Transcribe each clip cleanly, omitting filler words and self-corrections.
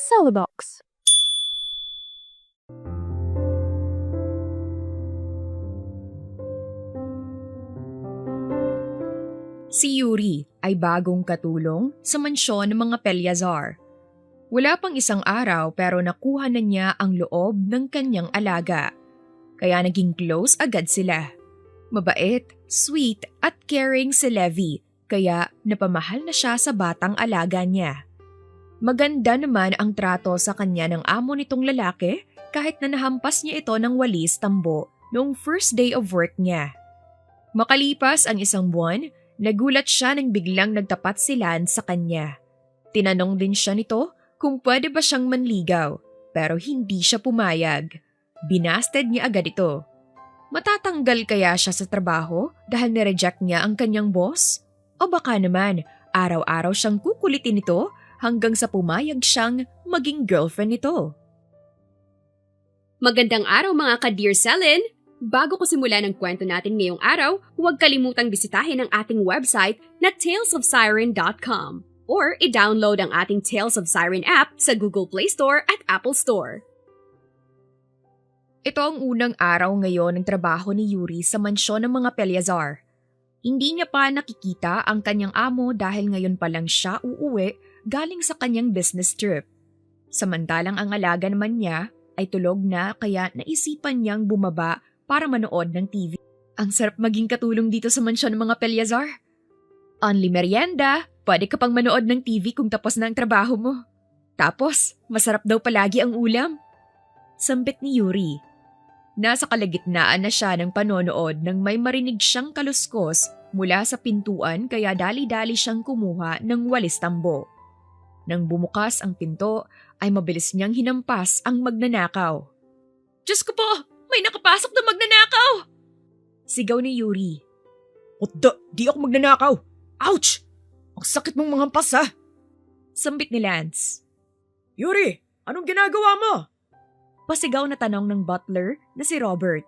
Celebox. Si Yuri ay bagong katulong sa mansyon ng mga Pelyazar. Wala pang isang araw pero nakuha na niya ang loob ng kanyang alaga. Kaya naging close agad sila. Mabait, sweet at caring si Levi kaya napamahal na siya sa batang alaga niya. Maganda naman ang trato sa kanya ng amo nitong lalaki kahit na nahampas niya ito ng walis tambo noong first day of work niya. Makalipas ang isang buwan, nagulat siya nang biglang nagtapat si Lance sa kanya. Tinanong din siya nito kung pwede ba siyang manligaw pero hindi siya pumayag. Binasted niya agad ito. Matatanggal kaya siya sa trabaho dahil nireject niya ang kanyang boss? O baka naman araw-araw siyang kukulitin nito hanggang sa pumayag siyang maging girlfriend nito. Magandang araw mga ka-Dear Selin! Bago ko simulan ang kwento natin ngayong araw, huwag kalimutang bisitahin ang ating website na talesofsiren.com or i-download ang ating Tales of Siren app sa Google Play Store at Apple Store. Ito ang unang araw ngayon ng trabaho ni Yuri sa mansyon ng mga Pelyazar. Hindi niya pa nakikita ang kanyang amo dahil ngayon pa lang siya uuwi galing sa kanyang business trip. Samantalang ang alaga naman niya ay tulog na kaya naisipan niyang bumaba para manood ng TV. Ang sarap maging katulong dito sa mansyon ng mga Pelyazar. Only merienda, pwede ka pang manood ng TV kung tapos na ang trabaho mo. Tapos, masarap daw palagi ang ulam. Sambit ni Yuri. Nasa kalagitnaan na siya ng panonood nang may marinig siyang kaluskos mula sa pintuan kaya dali-dali siyang kumuha ng walis tambo. Nang bumukas ang pinto, ay mabilis niyang hinampas ang magnanakaw. Diyos ko po! May nakapasok na magnanakaw! Sigaw ni Yuri. Di ako magnanakaw! Ouch! Ang sakit mong mga hampas ha! Sambit ni Lance. Yuri, anong ginagawa mo? Pasigaw na tanong ng butler na si Robert.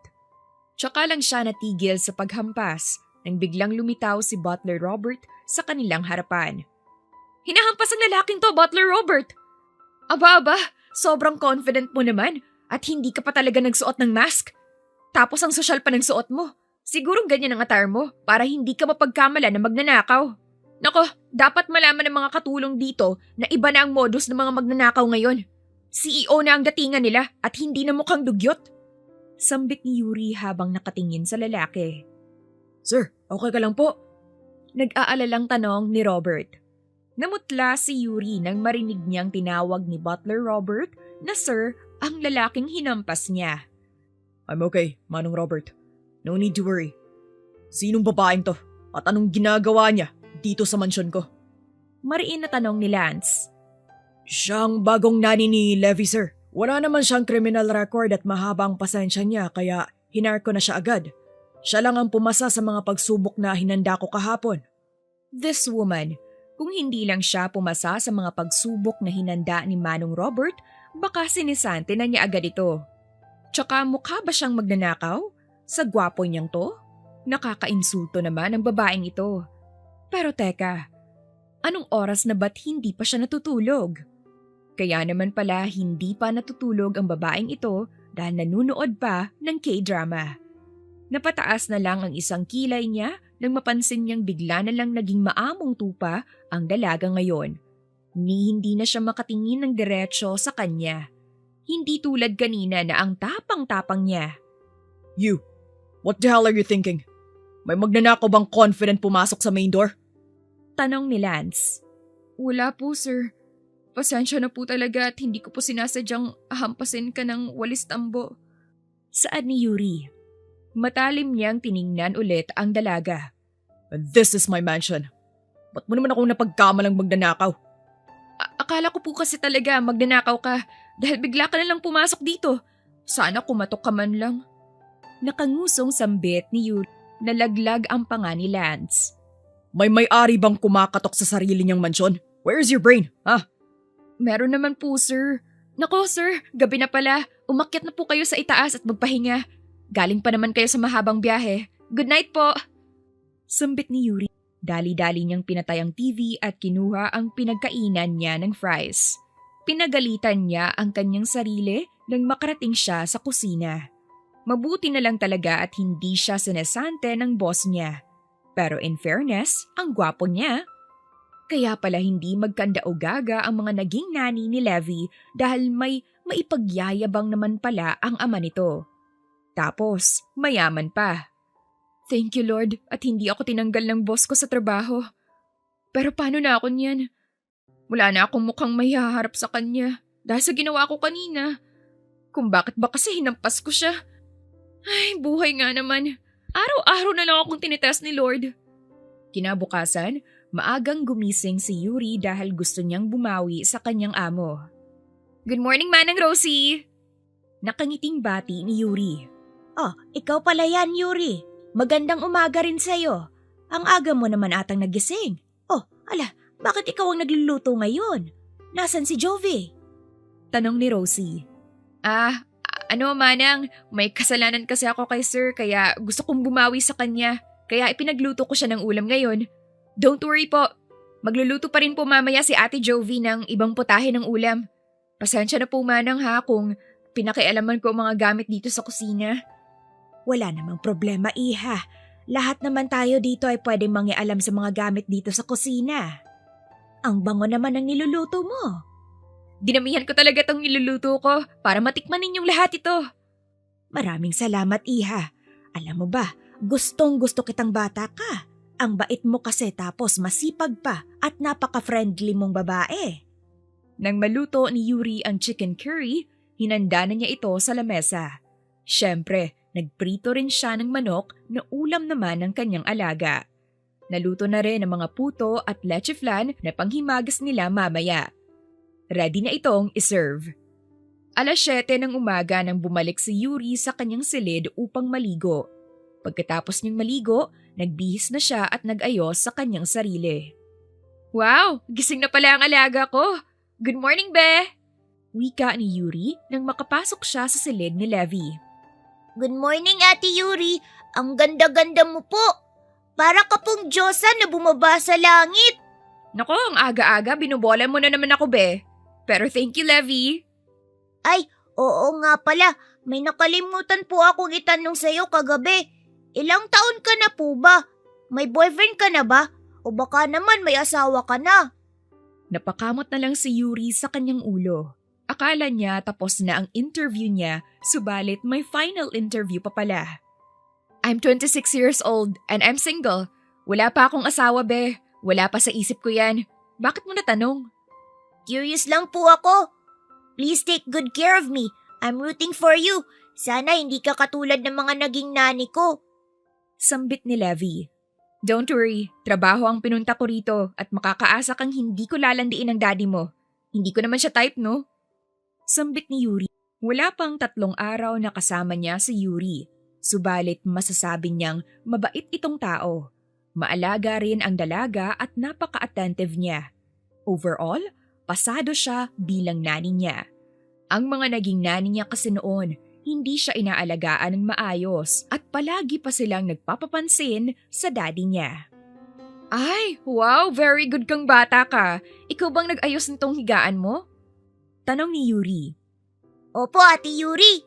Tsaka lang siya natigil sa paghampas nang biglang lumitaw si Butler Robert sa kanilang harapan. Hinahampas ang lalaking to, Butler Robert! Aba, sobrang confident mo naman at hindi ka pa talaga nagsuot ng mask. Tapos ang sosyal pa ng suot mo. Sigurong ganyan ang attire mo para hindi ka mapagkamala na magnanakaw. Nako, dapat malaman ng mga katulong dito na iba na ang modus ng mga magnanakaw ngayon. CEO na ang datingan nila at hindi na mukhang dugyot. Sambit ni Yuri habang nakatingin sa lalaki. Sir, okay ka lang po? Nag-aalalang tanong ni Robert. Namutla si Yuri nang marinig niyang tinawag ni Butler Robert na Sir ang lalaking hinampas niya. I'm okay, Manong Robert. No need to worry. Sinong babaeng to at anong ginagawa niya dito sa mansyon ko? Mariin na tanong ni Lance. Siyang bagong nani ni Levi, sir. Wala naman siyang criminal record at mahabang pasensya niya kaya hinar ko na siya agad. Siya lang ang pumasa sa mga pagsubok na hinanda ko kahapon. This woman, kung hindi lang siya pumasa sa mga pagsubok na hinanda ni Manong Robert, baka sinisante na niya agad ito. Tsaka mukha ba siyang magnanakaw? Sa gwapo niyang to? Nakakainsulto naman ang babaeng ito. Pero teka, anong oras na ba't hindi pa siya natutulog? Kaya naman pala hindi pa natutulog ang babaeng ito dahil nanunood pa ng K-drama. Napataas na lang ang isang kilay niya nang mapansin niyang bigla na lang naging maamong tupa ang dalaga ngayon. Hindi na siya makatingin ng diretsyo sa kanya. Hindi tulad kanina na ang tapang-tapang niya. You, what the hell are you thinking? May magnanakaw bang confident pumasok sa main door? Tanong ni Lance. Wala po, sir. Pasensya na po talaga at hindi ko po sinasadyang ahampasin ka ng walis tambo. Saan ni Yuri? Matalim niyang tiningnan ulit ang dalaga. And this is my mansion. Ba't mo naman akong napagkamalang magnanakaw? Akala ko po kasi talaga magnanakaw ka dahil bigla ka na lang pumasok dito. Sana kumatok ka man lang. Nakangusong sambit ni Yuri na laglag ang panga ni Lance. May may-ari bang kumakatok sa sarili niyang mansyon? Where's your brain, ha? Meron naman po, sir. Nako, sir, gabi na pala. Umakyat na po kayo sa itaas at magpahinga. Galing pa naman kayo sa mahabang biyahe. Good night po. Sambit ni Yuri. Dali-dali niyang pinatay ang TV at kinuha ang pinagkainan niya ng fries. Pinagalitan niya ang kanyang sarili nang makarating siya sa kusina. Mabuti na lang talaga at hindi siya sinasante ng boss niya. Pero in fairness, ang gwapo niya. Kaya pala hindi magkanda-o-gaga ang mga naging nani ni Levi dahil may maipagyayabang naman pala ang ama nito. Tapos, mayaman pa. Thank you Lord at hindi ako tinanggal ng boss ko sa trabaho. Pero paano na ako niyan? Wala na akong mukhang mahihaharap sa kanya dahil sa ginawa ko kanina. Kung bakit ba kasi hinampas ko siya. Ay, buhay nga naman. Araw-araw na lang akong tinitest ni Lord. Kinabukasan, maagang gumising si Yuri dahil gusto niyang bumawi sa kanyang amo. Good morning, Manang Rosie! Nakangiting bati ni Yuri. Oh, ikaw pala yan, Yuri. Magandang umaga rin sa'yo. Ang aga mo naman atang nagising. Oh, ala, bakit ikaw ang nagluluto ngayon? Nasaan si Jovi? Tanong ni Rosie. Manang, may kasalanan kasi ako kay sir kaya gusto kong bumawi sa kanya. Kaya ipinagluto ko siya ng ulam ngayon. Don't worry po. Magluluto pa rin po mamaya si Ate Jovi ng ibang putahe ng ulam. Pasensya na po Manang ha kung pinakialaman ko ang mga gamit dito sa kusina. Wala namang problema, iha. Lahat naman tayo dito ay pwedeng mangialam sa mga gamit dito sa kusina. Ang bango naman ng niluluto mo. Dinamihan ko talaga tong niluluto ko para matikman ninyong lahat ito. Maraming salamat, iha. Alam mo ba, gustong-gusto kitang bata ka. Ang bait mo kasi tapos masipag pa at napaka-friendly mong babae. Nang maluto ni Yuri ang chicken curry, hinanda na niya ito sa lamesa. Siyempre, nagprito rin siya ng manok na ulam naman ng kanyang alaga. Naluto na rin ang mga puto at leche flan na panghimagas nila mamaya. Ready na itong iserve. 7:00 ng umaga nang bumalik si Yuri sa kanyang silid upang maligo. Pagkatapos niyang maligo, nagbihis na siya at nag-ayos sa kanyang sarili. Wow! Gising na pala ang alaga ko! Good morning, Be! Wika ni Yuri nang makapasok siya sa silid ni Levi. Good morning, Ate Yuri. Ang ganda-ganda mo po. Para ka pong Diyosa na bumaba sa langit. Nako, ang aga-aga, binubola mo na naman ako, Be. Pero thank you, Levi. Ay, oo nga pala. May nakalimutan po akong itanong sa'yo kagabi. Ilang taon ka na po ba? May boyfriend ka na ba? O baka naman may asawa ka na? Napakamot na lang si Yuri sa kanyang ulo. Akala niya tapos na ang interview niya, subalit may final interview pa pala. I'm 26 years old and I'm single. Wala pa akong asawa, Be. Wala pa sa isip ko yan. Bakit mo natanong? Curious lang po ako. Please take good care of me. I'm rooting for you. Sana hindi ka katulad ng mga naging nani ko. Sambit ni Levi. Don't worry, trabaho ang pinunta ko rito at makakaasa kang hindi ko lalandiin ang daddy mo. Hindi ko naman siya type, no? Sambit ni Yuri. Wala pang 3 araw na kasama niya si Yuri. Subalit masasabi niyang mabait itong tao. Maalaga rin ang dalaga at napaka-attentive niya. Overall, pasado siya bilang nani niya. Ang mga naging nani niya kasi noon, hindi siya inaalagaan ng maayos at palagi pa silang nagpapapansin sa daddy niya. Ay, wow, very good kang bata ka. Ikaw bang nag-ayos nitong higaan mo? Tanong ni Yuri. Opo, Ate Yuri.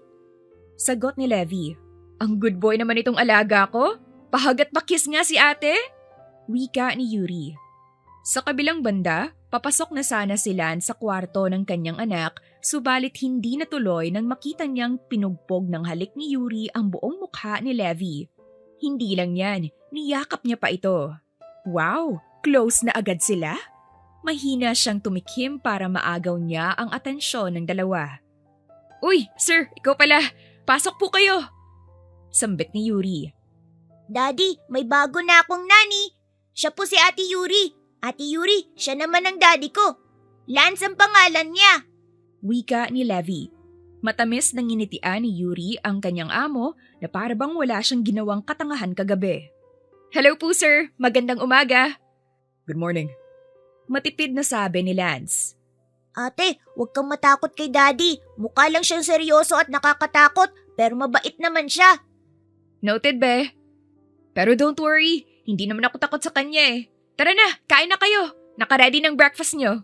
Sagot ni Levi. Ang good boy naman itong alaga ko. Pahagat pakis nga si ate. Wika ni Yuri. Sa kabilang banda, papasok na sana si Lance sa kwarto ng kanyang anak, subalit hindi natuloy nang makita niyang pinugpog ng halik ni Yuri ang buong mukha ni Levi. Hindi lang yan, niyakap niya pa ito. Wow, close na agad sila? Mahina siyang tumikim para maagaw niya ang atensyon ng dalawa. Uy, sir, ikaw pala. Pasok po kayo. Sambit ni Yuri. Daddy, may bago na akong nani. Siya po si Ate Yuri. Ate Yuri, siya naman ang daddy ko. Lance ang pangalan niya. Wika ni Levi. Matamis nang initian ni Yuri ang kanyang amo na parabang wala siyang ginawang katangahan kagabi. Hello po sir, magandang umaga. Good morning. Matipid na sabi ni Lance. Ate, huwag kang matakot kay daddy. Mukha lang siyang seryoso at nakakatakot, pero mabait naman siya. Noted, be. Pero don't worry, hindi naman ako takot sa kanya eh. Tara na, kain na kayo. Nakaready ng breakfast nyo.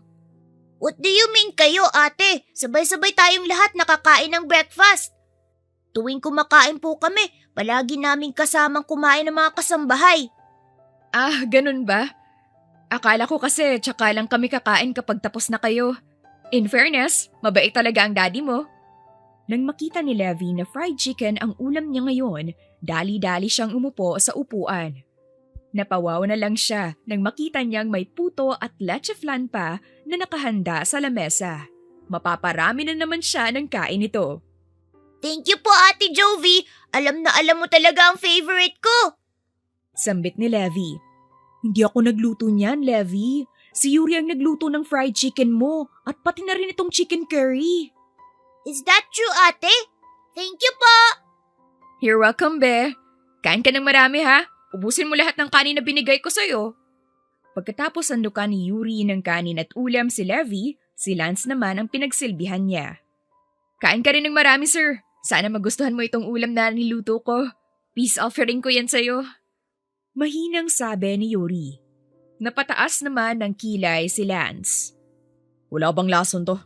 What do you mean kayo, ate? Sabay-sabay tayong lahat nakakain ng breakfast. Tuwing kumakain po kami, palagi naming kasamang kumain ng mga kasambahay. Ah, ganun ba? Akala ko kasi tsaka lang kami kakain kapag tapos na kayo. In fairness, mabait talaga ang daddy mo. Nang makita ni Levi na fried chicken ang ulam niya ngayon, dali-dali siyang umupo sa upuan. Napawaw na lang siya nang makita niyang may puto at leche flan pa na nakahanda sa lamesa. Mapaparami na naman siya ng kain ito. Thank you po, Ate Jovi. Alam na alam mo talaga ang favorite ko. Sambit ni Levi. Hindi ako nagluto niyan, Levi. Si Yuri ang nagluto ng fried chicken mo at pati na rin itong chicken curry. Is that true, ate? Thank you po. You're welcome, be. Kain ka ng marami, ha? Ubusin mo lahat ng kanin na binigay ko sa'yo. Pagkatapos sandukan ni Yuri ng kanin at ulam si Levi, si Lance naman ang pinagsilbihan niya. Kain ka rin ng marami, sir. Sana magustuhan mo itong ulam na niluto ko. Peace offering ko yan sa'yo. Mahinang sabi ni Yuri. Napataas naman ng kilay si Lance. Wala bang lason to?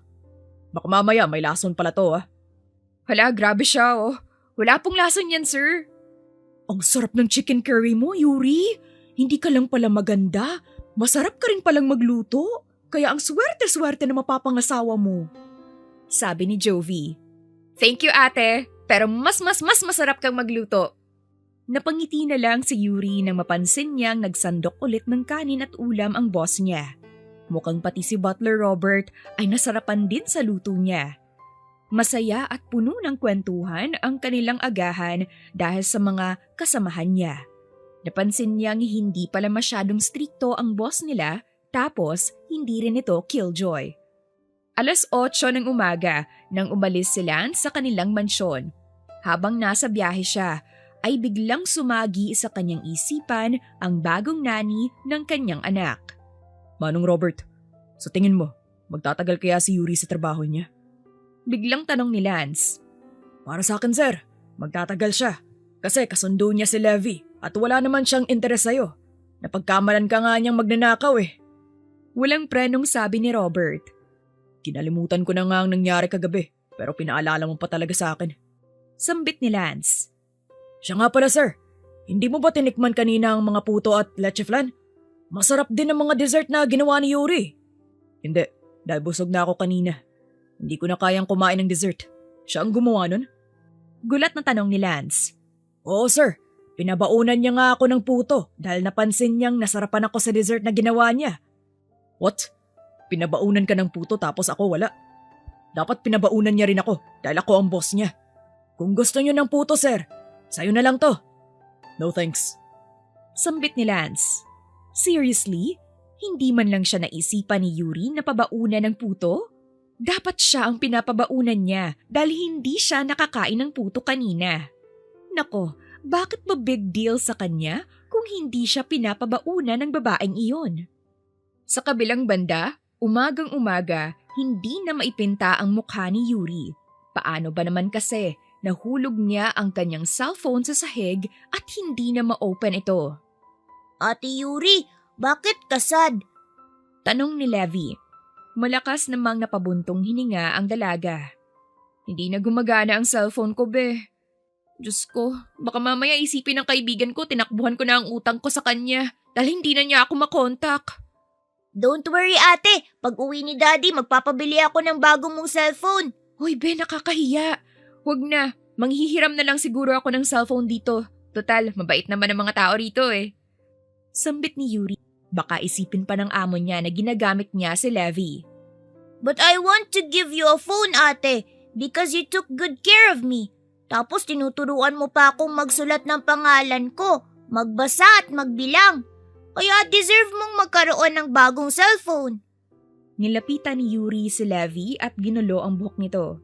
Baka mamaya may lason pala to Hala, grabe siya Wala pong lason yan, sir. Ang sarap ng chicken curry mo, Yuri. Hindi ka lang pala maganda. Masarap ka rin palang magluto. Kaya ang swerte-swerte na mapapangasawa mo. Sabi ni Jovi. Thank you, ate. Pero mas masarap kang magluto. Napangiti na lang si Yuri nang mapansin niyang nagsandok ulit ng kanin at ulam ang boss niya. Mukhang pati si Butler Robert ay nasarapan din sa luto niya. Masaya at puno ng kwentuhan ang kanilang agahan dahil sa mga kasamahan niya. Napansin niyang hindi pala masyadong strikto ang boss nila tapos hindi rin ito killjoy. 8:00 ng umaga nang umalis si Lance sa kanilang mansyon. Habang nasa biyahe siya, ay biglang sumagi sa kanyang isipan ang bagong nani ng kanyang anak. Manong Robert, sa tingin mo, magtatagal kaya si Yuri sa trabaho niya? Biglang tanong ni Lance. Para sa akin, sir, magtatagal siya. Kasi kasundo niya si Levi at wala naman siyang interes sa'yo. Napagkamalan ka nga niyang magnanakaw Walang prenong sabi ni Robert. Kinalimutan ko na nga ang nangyari kagabi pero pinaalala mo pa talaga sa akin. Sambit ni Lance. Siya nga pala, sir. Hindi mo ba tinikman kanina ang mga puto at leche flan? Masarap din ang mga dessert na ginawa ni Yuri. Hindi, dahil busog na ako kanina. Hindi ko na kayang kumain ng dessert. Siya ang gumawa nun? Gulat na tanong ni Lance. Oo, sir. Pinabaunan niya nga ako ng puto dahil napansin niyang nasarapan ako sa dessert na ginawa niya. What? Pinabaunan ka ng puto tapos ako wala? Dapat pinabaunan niya rin ako dahil ako ang boss niya. Kung gusto niyo ng puto, sir, sayo na lang to. No thanks. Sambit ni Lance. Seriously? Hindi man lang siya naisipan ni Yuri na pabaunan ng puto? Dapat siya ang pinapabaunan niya dahil hindi siya nakakain ng puto kanina. Nako, bakit ba big deal sa kanya kung hindi siya pinapabaunan ng babaeng iyon? Sa kabilang banda, umagang-umaga, hindi na maipinta ang mukha ni Yuri. Paano ba naman kasi nahulog niya ang kanyang cellphone sa sahig at hindi na ma-open ito? Ate Yuri, bakit ka sad? Tanong ni Levi. Malakas namang napabuntong hininga ang dalaga. Hindi na gumagana ang cellphone ko, be. Diyos ko, baka mamaya isipin ng kaibigan ko tinakbuhan ko na ang utang ko sa kanya dahil hindi na niya ako makontak. Don't worry, ate. Pag uwi ni Daddy, magpapabili ako ng bagong mong cellphone. Hoy, be, nakakahiya. Huwag na. Manghihiram na lang siguro ako ng cellphone dito. Total, mabait naman ang mga tao rito Sambit ni Yuri. Baka isipin pa ng amo niya na ginagamit niya si Levi. But I want to give you a phone, ate, because you took good care of me. Tapos tinuturuan mo pa akong magsulat ng pangalan ko, magbasa at magbilang. Kaya deserve mong magkaroon ng bagong cellphone. Nilapitan ni Yuri si Levi at ginulo ang buhok nito.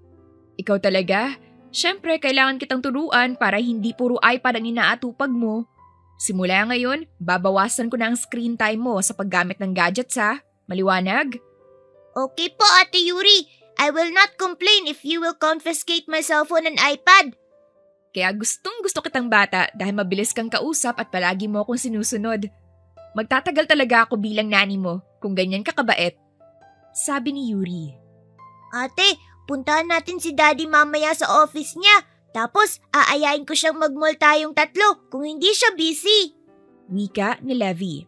Ikaw talaga? Siyempre, kailangan kitang turuan para hindi puro iPad ang inaatupag mo. Simula ngayon, babawasan ko na ang screen time mo sa paggamit ng gadgets ha. Maliwanag? Okay po, Ate Yuri. I will not complain if you will confiscate my cellphone and iPad. Kaya gustong gusto kitang bata dahil mabilis kang kausap at palagi mo akong sinusunod. Magtatagal talaga ako bilang nani mo kung ganyan ka kabait. sabi ni Yuri. Ate, puntahan natin si Daddy mamaya sa office niya. Tapos, aayain ko siyang mag-mall tayong tatlo kung hindi siya busy. Wika ni Levi.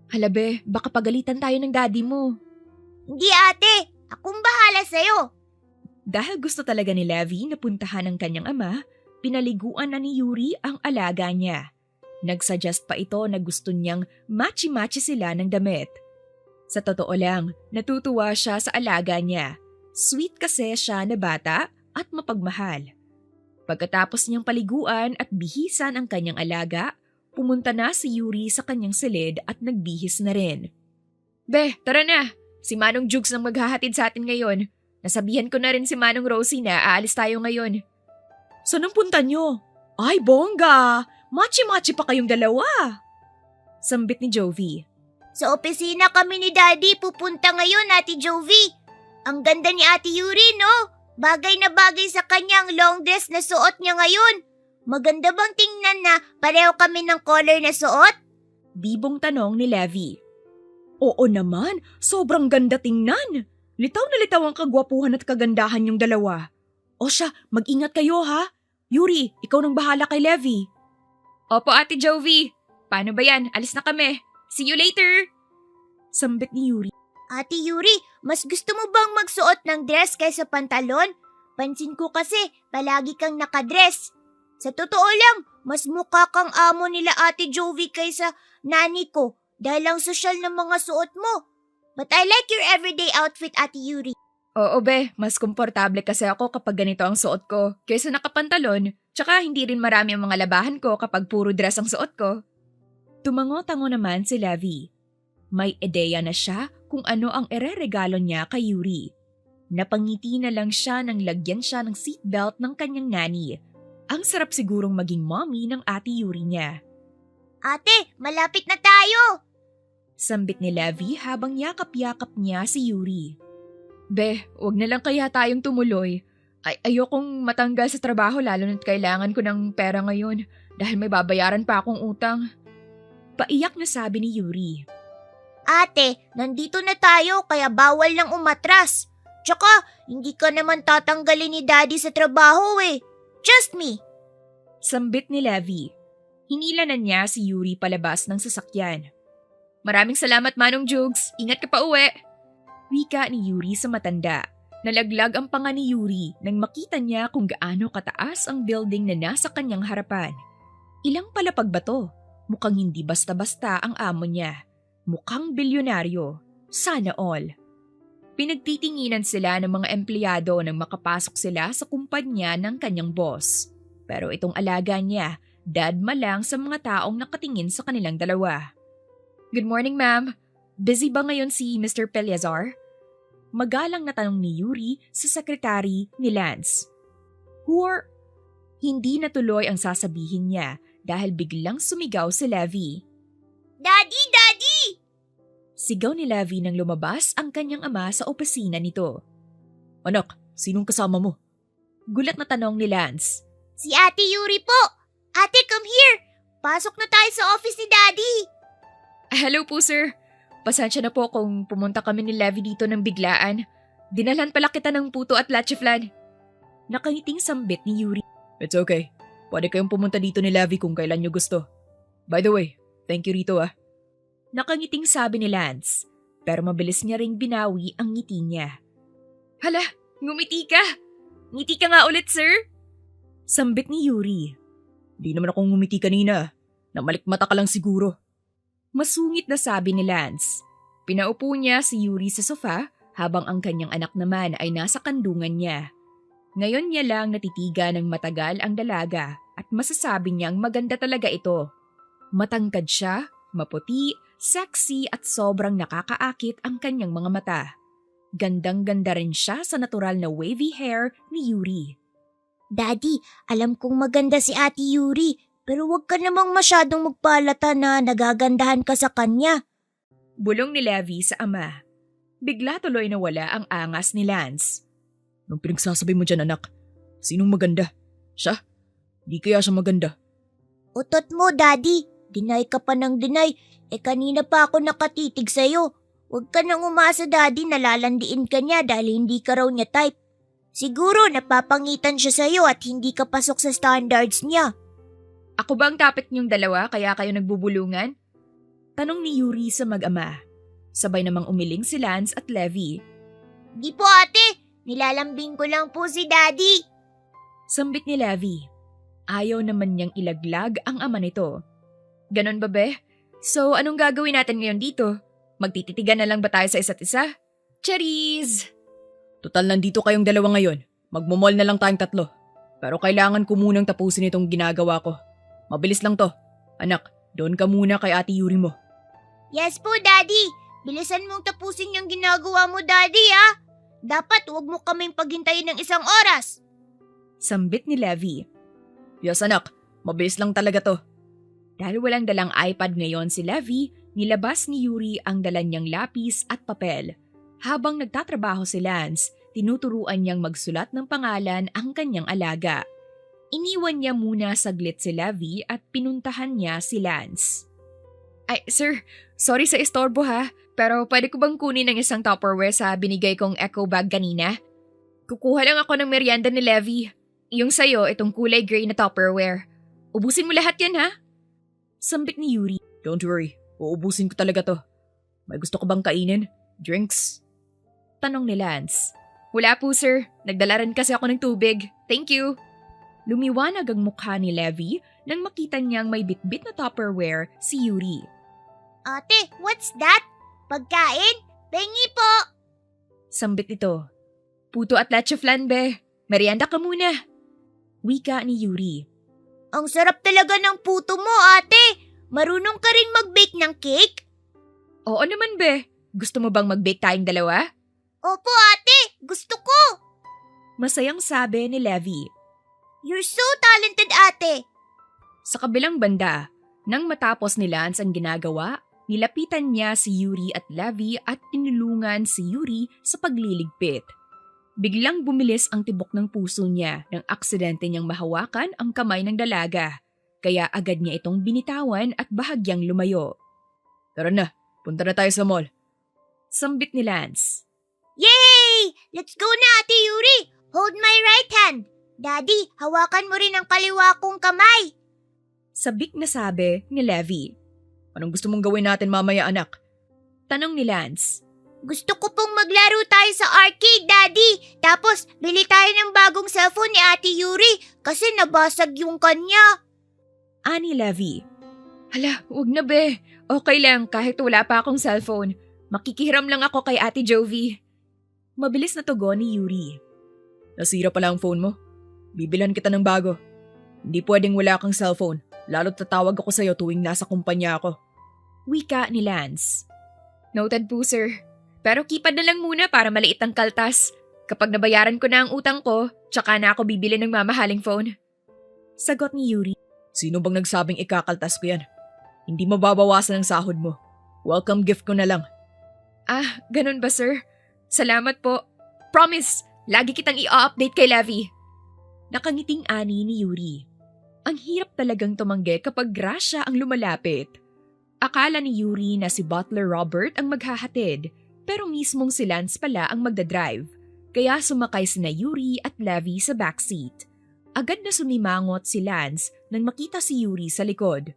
Halabe, baka pagalitan tayo ng daddy mo. Hindi ate, akong bahala sa'yo. Dahil gusto talaga ni Levi na puntahan ang kanyang ama, pinaliguan na ni Yuri ang alaga niya. Nagsuggest pa ito na gusto niyang matchy-matchy sila ng damit. Sa totoo lang, natutuwa siya sa alaga niya. Sweet kasi siya na bata at mapagmahal. Pagkatapos niyang paliguan at bihisan ang kanyang alaga, pumunta na si Yuri sa kanyang silid at nagbihis na rin. Be, tara na! Si Manong Jugs ang maghahatid sa atin ngayon. Nasabihan ko na rin si Manong Rosie na aalis tayo ngayon. Saan ang punta nyo? Ay, bongga! Machi-machi pa kayong dalawa! Sambit ni Jovi. Sa opisina kami ni Daddy pupunta ngayon, Ate Jovi. Ang ganda ni Ate Yuri, no? Bagay na bagay sa kanyang long dress na suot niya ngayon. Maganda bang tingnan na pareho kami ng color na suot? Bibong tanong ni Levi. Oo naman, sobrang ganda tingnan. Litaw na litaw ang kagwapuhan at kagandahan yung dalawa. O siya, mag-ingat kayo ha. Yuri, ikaw nang bahala kay Levi. Opo, Ate Jovi. Paano ba yan? Alis na kami. See you later! Sambit ni Yuri. Ate Yuri, mas gusto mo bang magsuot ng dress kaysa pantalon? Pansin ko kasi palagi kang nakadress. Sa totoo lang, mas mukha kang amo nila Ate Jovi kaysa nani ko dahil ang sosyal ng mga suot mo. But I like your everyday outfit, Ate Yuri. Oo be, mas komportable kasi ako kapag ganito ang suot ko kaysa nakapantalon, tsaka hindi rin marami ang mga labahan ko kapag puro dress ang suot ko. Tumango-tango naman si Levi. May ideya na siya kung ano ang ireregalo niya kay Yuri. Napangiti na lang siya nang lagyan siya ng seatbelt ng kanyang nani. Ang sarap sigurong maging mommy ng Ate Yuri niya. Ate, malapit na tayo! Sambit ni Levi habang yakap-yakap niya si Yuri. Be, wag na lang kaya tayong tumuloy. Ayokong matanggal sa trabaho lalo na't kailangan ko ng pera ngayon dahil may babayaran pa akong utang. Paiyak na sabi ni Yuri. Ate, nandito na tayo kaya bawal nang umatras. Tsaka, hindi ka naman tatanggalin ni Daddy sa trabaho eh. Just me. Sambit ni Levi. Hinila na niya si Yuri palabas ng sasakyan. Maraming salamat Manong Jugs. Ingat ka pa uwi. Wika ni Yuri sa matanda. Nalaglag ang panga ni Yuri nang makita niya kung gaano kataas ang building na nasa kanyang harapan. Ilang palapag ba to? Mukhang hindi basta-basta ang amo niya. Mukhang bilyonaryo. Sana all. Pinagtitinginan sila ng mga empleyado nang makapasok sila sa kumpanya ng kanyang boss. Pero itong alaga niya, dadma lang sa mga taong nakatingin sa kanilang dalawa. Good morning, ma'am. Busy ba ngayon si Mr. Peliazar? Magalang na tanong ni Yuri sa sekretary ni Lance. Hindi natuloy ang sasabihin niya dahil biglang sumigaw si Levi. Daddy, Daddy! Sigaw ni Levi nang lumabas ang kanyang ama sa opisina nito. Anak, sinong kasama mo? Gulat na tanong ni Lance. Si Ate Yuri po! Ate, come here! Pasok na tayo sa office ni Daddy! Hello po, sir. Pasensya na po kung pumunta kami ni Levi dito ng biglaan. Dinalhan pala kita ng puto at leche flan. Nakangiting sambit ni Yuri. It's okay. Pwede kayong pumunta dito ni Levi kung kailan nyo gusto. By the way, thank you rito ah. Nakangiting sabi ni Lance. Pero mabilis niya ring binawi ang ngiti niya. Hala, ngumiti ka. Ngiti ka nga ulit, sir. Sambit ni Yuri. Di naman akong ngumiti kanina. Namalikmata ka lang siguro. Masungit na sabi ni Lance. Pinaupo niya si Yuri sa sofa habang ang kanyang anak naman ay nasa kandungan niya. Ngayon niya lang natitiga ng matagal ang dalaga at masasabi niyang maganda talaga ito. Matangkad siya, maputi, sexy at sobrang nakakaakit ang kanyang mga mata. Gandang-ganda rin siya sa natural na wavy hair ni Yuri. Daddy, alam kong maganda si Ate Yuri, pero huwag ka namang masyadong magpalata na nagagandahan ka sa kanya. Bulong ni Levi sa ama. Bigla tuloy nawala ang angas ni Lance. Anong pinagsasabi mo dyan, anak? Sinong maganda? Siya? Di kaya siya maganda? Utot mo, Daddy. Deny ka pa ng deny. Kanina pa ako nakatitig sa'yo. Huwag ka nang umasa daddy na lalandiin ka niya dahil hindi ka raw niya type. Siguro napapangitan siya sa'yo at hindi ka pasok sa standards niya. Ako ba ang topic niyong dalawa kaya kayo nagbubulungan? Tanong ni Yuri sa mag-ama. Sabay namang umiling si Lance at Levi. Di po ate, nilalambing ko lang po si daddy. Sambit ni Levi. Ayaw naman niyang ilaglag ang ama nito. Ganon ba be? So anong gagawin natin ngayon dito? Magtititigan na lang ba tayo sa isa't isa? Cherries! Total nandito kayong dalawa ngayon. Magmumall na lang tayong 3. Pero kailangan ko munang tapusin itong ginagawa ko. Mabilis lang to. Anak, doon ka muna kay Ate Yuri mo. Yes po daddy, bilisan mong tapusin yung ginagawa mo daddy Dapat huwag mo kaming paghintayin ng 1 oras. Sambit ni Levi. Yes anak, mabilis lang talaga to. Dahil walang dalang iPad ngayon si Levi, nilabas ni Yuri ang dala niyang lapis at papel. Habang nagtatrabaho si Lance, tinuturuan niyang magsulat ng pangalan ang kanyang alaga. Iniwan niya muna saglit si Levi at pinuntahan niya si Lance. Ay, sir, sorry sa istorbo ha, pero pwede ko bang kunin ng isang Tupperware sa binigay kong eco bag kanina? Kukuha lang ako ng merienda ni Levi. Yung sayo, itong kulay gray na Tupperware. Ubusin mo lahat yan ha? Sambit ni Yuri. Don't worry, uubusin ko talaga to. May gusto ka bang kainin? Drinks? Tanong ni Lance. Wala po sir, nagdala rin kasi ako ng tubig. Thank you. Lumiwanag ang mukha ni Levi nang makita niyang may bitbit na Tupperware si Yuri. Ate, what's that? Pagkain? Pengi po! Sambit nito. Puto at leche flan be. Merienda ka muna. Wika ni Yuri. Ang sarap talaga ng puto mo, ate. Marunong ka rin mag-bake ng cake? Oo naman be. Gusto mo bang mag-bake tayong dalawa? Opo, ate. Gusto ko. Masayang sabi ni Levi. You're so talented, ate. Sa kabilang banda, nang matapos ni Lance ang ginagawa, nilapitan niya si Yuri at Levi at tinulungan si Yuri sa pagliligpit. Biglang bumilis ang tibok ng puso niya nang aksidente niyang mahawakan ang kamay ng dalaga, kaya agad niya itong binitawan at bahagyang lumayo. Tara na, punta na tayo sa mall. Sambit ni Lance. Yay! Let's go na, Ate Yuri. Hold my right hand. Daddy, hawakan mo rin ang kaliwa kong kamay. Sabik na sabi ni Levi. Anong gusto mong gawin natin mamaya anak? Tanong ni Lance. Gusto ko pong maglaro tayo sa arcade, Daddy. Tapos, bili tayo ng bagong cellphone ni Ate Yuri kasi nabasag yung kanya. Ani Levi. Hala, wag na be. Okay lang kahit wala pa akong cellphone. Makikihiram lang ako kay Ate Jovi. Mabilis na tugon ni Yuri. Nasira pala ang phone mo. Bibilhan kita ng bago. Hindi pwedeng wala kang cellphone. Lalo't tatawag ako sa'yo tuwing nasa kumpanya ako. Wika ni Lance. Noted po sir. Pero kipad na lang muna para maliit ang kaltas. Kapag nabayaran ko na ang utang ko, tsaka na ako bibili ng mamahaling phone. Sagot ni Yuri. Sino bang nagsabing ikakaltas ko yan? Hindi mababawasan ang sahod mo. Welcome gift ko na lang. Ah, ganun ba sir? Salamat po. Promise, lagi kitang i-update kay Levi. Nakangiting ani ni Yuri. Ang hirap talagang tumanggi kapag grasya ang lumalapit. Akala ni Yuri na si Butler Robert ang maghahatid, pero mismong si Lance pala ang magdadrive. Kaya sumakay sina Yuri at Levi sa backseat. Agad na sumimangot si Lance nang makita si Yuri sa likod.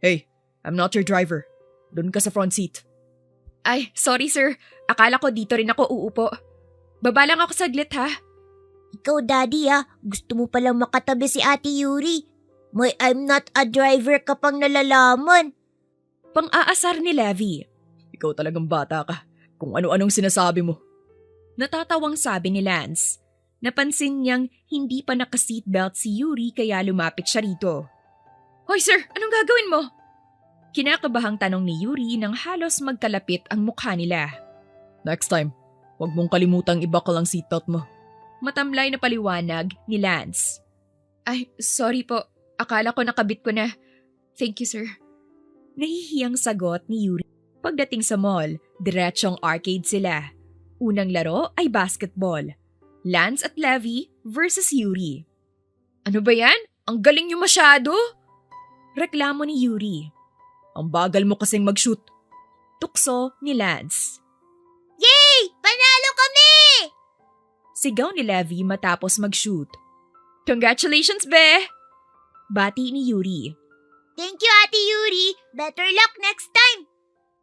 Hey, I'm not your driver. Doon ka sa front seat. Ay, sorry sir. Akala ko dito rin ako uupo. Baba lang ako saglit ha. Ikaw, Daddy, gusto mo palang makatabi si Ate Yuri. May I'm not a driver ka pang nalalaman. Pang-aasar ni Levi. Ikaw talagang bata ka. Kung ano-anong sinasabi mo. Natatawang sabi ni Lance. Napansin niyang hindi pa naka-seatbelt si Yuri kaya lumapit siya rito. Hoy sir, anong gagawin mo? Kinakabahang tanong ni Yuri nang halos magkalapit ang mukha nila. Next time, huwag mong kalimutang ibakal ang seatbelt mo. Matamlay na paliwanag ni Lance. Ay, sorry po. Akala ko nakabit ko na. Thank you, sir. Nahihiyang sagot ni Yuri. Pagdating sa mall, diretsong arcade sila. Unang laro ay basketball. Lance at Levi versus Yuri. Ano ba yan? Ang galing niyo masyado! Reklamo ni Yuri. Ang bagal mo kasing mag-shoot. Tukso ni Lance. Yay! Panalo kami! Sigaw ni Levi matapos mag-shoot. Congratulations, be! Bati ni Yuri. Thank you, Ate Yuri. Better luck next time.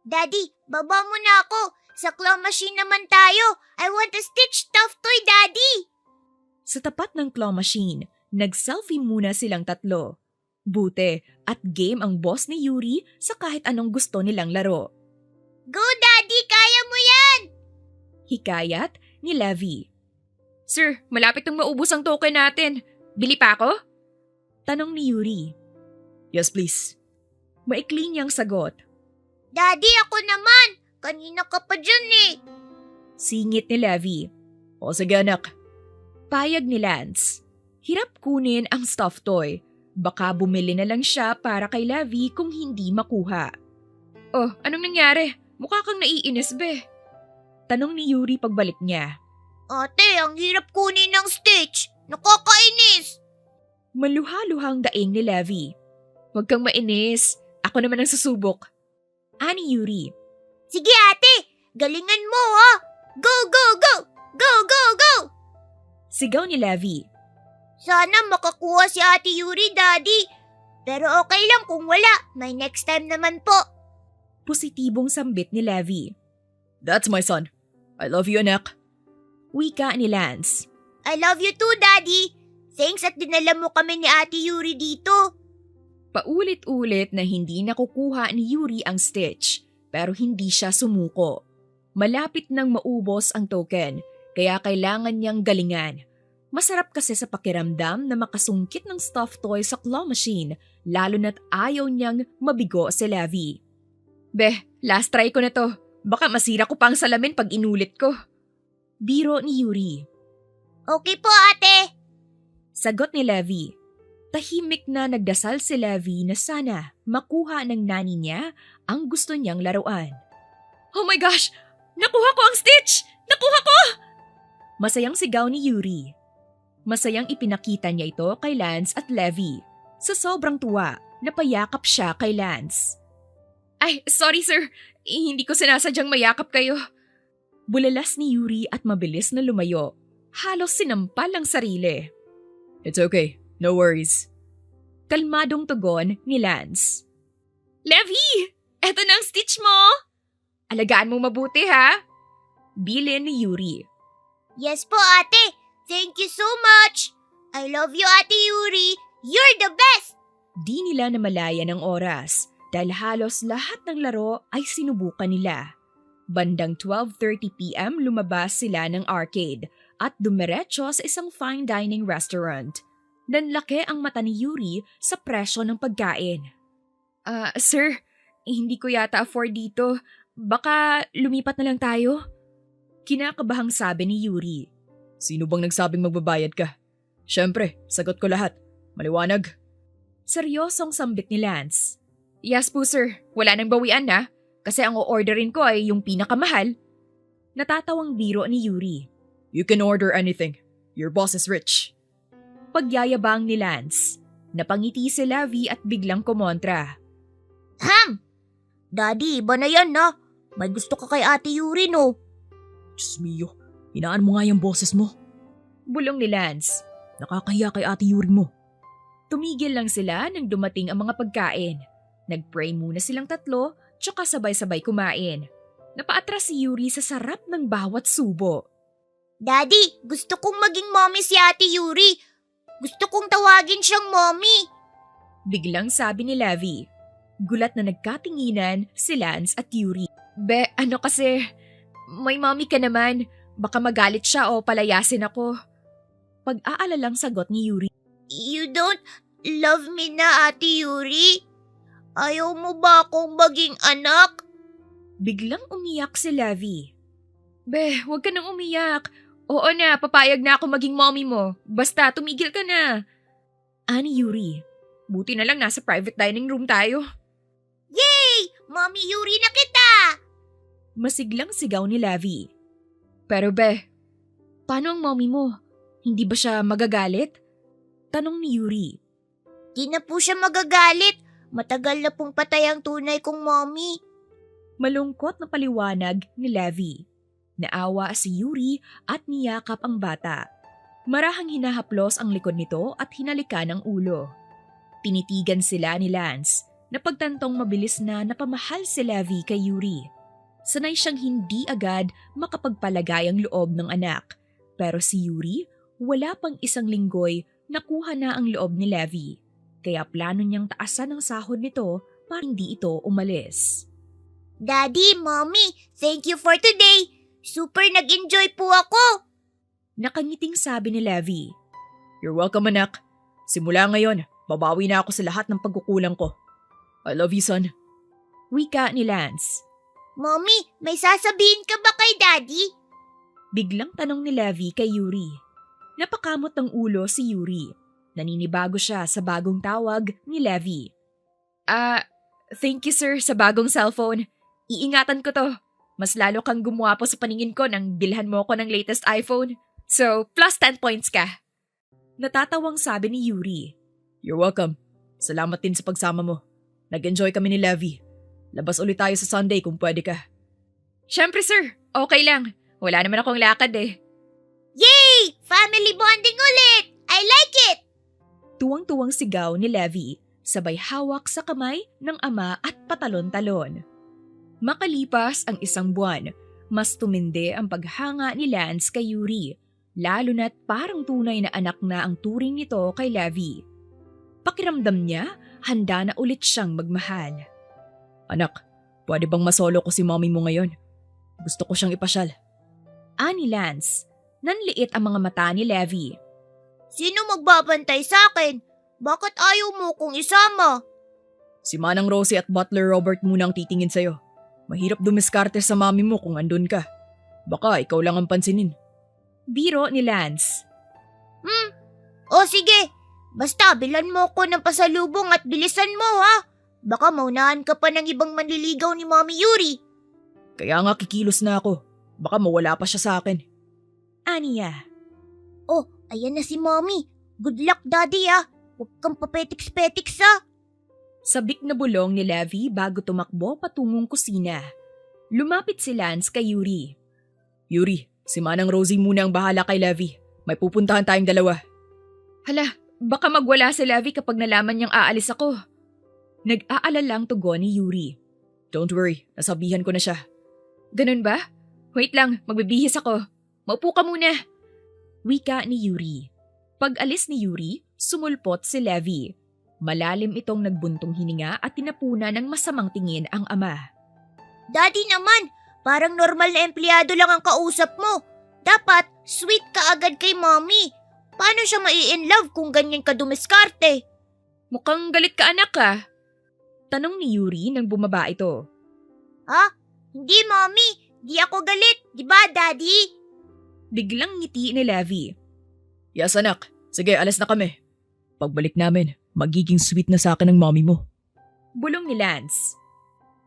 Daddy, baba mo na ako. Sa claw machine naman tayo. I want a Stitch stuffed toy, Daddy. Sa tapat ng claw machine, nag-selfie muna silang tatlo. Buti at game ang boss ni Yuri sa kahit anong gusto nilang laro. Go, Daddy! Kaya mo yan! Hikayat ni Levi. Sir, malapit nang maubos ang token natin. Bili pa ako? Tanong ni Yuri. Yes, please. Maikli niyang sagot. Daddy, ako naman. Kanina ka pa dyan eh. Singit ni Levi. O sige anak. Payag ni Lance. Hirap kunin ang stuffed toy. Baka bumili na lang siya para kay Levi kung hindi makuha. Oh, anong nangyari? Mukha kang naiinis, be. Tanong ni Yuri pagbalik niya. Ate, ang hirap kunin ng Stitch. Nakakainis. Maluha-luhang daing ni Levi. Huwag kang mainis. Ako naman ang susubok. Ani Yuri. Sige, ate. Galingan mo, ha? Go, go, go! Go, go, go! Sigaw ni Levi. Sana makakuha si Ate Yuri, Daddy. Pero okay lang kung wala. May next time naman po. Positibong sambit ni Levi. That's my son. I love you, anak. Wika ni Lance. I love you too, Daddy. Thanks at dinala mo kami ni Ate Yuri dito. Paulit-ulit na hindi nakukuha ni Yuri ang Stitch, pero hindi siya sumuko. Malapit nang maubos ang token, kaya kailangan niyang galingan. Masarap kasi sa pakiramdam na makasungkit ng stuffed toy sa claw machine, lalo na't ayaw niyang mabigo si Levi. Beh, last try ko na to. Baka masira ko pa ang salamin pag inulit ko. Biro ni Yuri. Okay po, ate. Sagot ni Levi. Tahimik na nagdasal si Levi na sana makuha ng nani niya ang gusto niyang laruan. Oh my gosh! Nakuha ko ang Stitch! Nakuha ko! Masayang sigaw ni Yuri. Masayang ipinakita niya ito kay Lance at Levi. Sa sobrang tuwa, napayakap siya kay Lance. Ay, sorry sir. Hindi ko sinasadyang mayakap kayo. Bulalas ni Yuri at mabilis na lumayo. Halos sinampal ang sarili. It's okay. No worries. Kalmadong tugon ni Lance. Levi! Eto na ang Stitch mo! Alagaan mo mabuti ha? Bilin ni Yuri. Yes po, ate. Thank you so much. I love you, Ate Yuri. You're the best! Di nila namalayan ang oras dahil halos lahat ng laro ay sinubukan nila. Bandang 12:30 p.m. lumabas sila ng arcade at dumiretso sa isang fine dining restaurant. Nanlaki ang mata ni Yuri sa presyo ng pagkain. Sir, hindi ko yata afford dito. Baka lumipat na lang tayo? Kinakabahang sabi ni Yuri. Sino bang nagsabing magbabayad ka? Siyempre, sagot ko lahat. Maliwanag. Seryosong sambit ni Lance. Yes po sir, wala nang bawian na. Kasi ang o-orderin ko ay yung pinakamahal. Natatawang biro ni Yuri. You can order anything. Your boss is rich. Pagyayabang ni Lance. Napangiti si Levi at biglang kumontra. Daddy, iba na yan na. May gusto ka kay Ate Yuri, no? Diyos mio, hinaan mo nga yung boses mo. Bulong ni Lance. Nakakahiya kay Ate Yuri mo. Tumigil lang sila nang dumating ang mga pagkain. Nag-pray muna silang tatlo, tsaka sabay-sabay kumain. Napaatras si Yuri sa sarap ng bawat subo. Daddy, gusto kong maging mommy si Ate Yuri. Gusto kong tawagin siyang mommy. Biglang sabi ni Levi. Gulat na nagkatinginan si Lance at Yuri. Be, ano kasi, may mommy ka naman. Baka magalit siya o palayasin ako. Pag-aalalang sagot ni Yuri. You don't love me na, Ate Yuri? Ayaw mo ba akong maging anak? Biglang umiyak si Levi. Be, huwag ka nang umiyak. Oo na, papayag na ako maging mommy mo. Basta tumigil ka na. Ani Yuri. Buti na lang nasa private dining room tayo. Yay! Mommy Yuri na kita! Masiglang sigaw ni Levi. Pero be, paano ang mommy mo? Hindi ba siya magagalit? Tanong ni Yuri. Di na po siya magagalit. Matagal na pong patay ang tunay kong mommy. Malungkot na paliwanag ni Levi. Naawa si Yuri at niyakap ang bata. Marahang hinahaplos ang likod nito at hinalikan ang ulo. Tinitigan sila ni Lance na pagtantong mabilis na napamahal si Levi kay Yuri. Sanay siyang hindi agad makapagpalagay ang loob ng anak. Pero si Yuri, wala pang isang linggoy nakuha na ang loob ni Levi. Kaya plano niyang taasan ang sahod nito para hindi ito umalis. Daddy, Mommy, thank you for today. Super nag-enjoy po ako. Nakangiting sabi ni Levi. You're welcome, anak. Simula ngayon, babawi na ako sa lahat ng pagkukulang ko. I love you, son. Wika ni Lance. Mommy, may sasabihin ka ba kay Daddy? Biglang tanong ni Levi kay Yuri. Napakamot ng ulo si Yuri. Naninibago siya sa bagong tawag ni Levi. Thank you sir sa bagong cellphone. Iingatan ko to. Mas lalo kang gumwapo sa paningin ko nang bilhan mo ko ng latest iPhone. So, plus 10 points ka. Natatawang sabi ni Yuri. You're welcome. Salamat din sa pagsama mo. Nag-enjoy kami ni Levi. Labas ulit tayo sa Sunday kung pwede ka. Syempre sir, okay lang. Wala naman akong lakad eh. Yay! Family bonding ulit! I like it! Tuwang-tuwang sigaw ni Levi, sabay hawak sa kamay ng ama at patalon-talon. Makalipas ang isang buwan, mas tumindi ang paghanga ni Lance kay Yuri, lalo na't parang tunay na anak na ang turing nito kay Levi. Pakiramdam niya, handa na ulit siyang magmahal. Anak, pwede bang masolo ko si mommy mo ngayon? Gusto ko siyang ipasyal. Ani Lance, nanliit ang mga mata ni Levi. Sino magbabantay sa akin? Bakit ayaw mo kong isama? Si Manang Rosie at Butler Robert muna ang titingin sa'yo. Mahirap dumiskarte sa mami mo kung andun ka. Baka ikaw lang ang pansinin. Biro ni Lance. O sige, basta bilan mo ko ng pasalubong at bilisan mo ha. Baka maunahan ka pa ng ibang manliligaw ni Mommy Yuri. Kaya nga kikilos na ako. Baka mawala pa siya sa akin. Aniya. Oh, ayan na si Mommy. Good luck, Daddy ha. Huwag kang papetiks-petiks ha. Sabik na bulong ni Levi bago tumakbo patungong kusina. Lumapit si Lance kay Yuri. Yuri, si Manang Rosie muna ang bahala kay Levi. May pupuntahan tayong dalawa. Hala, baka magwala si Levi kapag nalaman niyang aalis ako. Nag-aalalang tugon ni Yuri. Don't worry, nasabihan ko na siya. Ganun ba? Wait lang, magbibihis ako. Maupo ka muna. Wika ni Yuri. Pag-alis ni Yuri, sumulpot si Levi. Malalim itong nagbuntong hininga at tinapuna ng masamang tingin ang ama. Daddy naman, parang normal na empleyado lang ang kausap mo. Dapat, sweet ka agad kay Mommy. Paano siya mai-inlove kung ganyan ka dumiskarte? Mukhang galit ka anak ah. Tanong ni Yuri nang bumaba ito. Ha? Hindi, Mommy. Di ako galit. Di ba, Daddy? Biglang ngiti ni Levi. Yes, anak. Sige, alas na kami. Pagbalik namin, magiging sweet na sa akin ang mommy mo. Bulong ni Lance.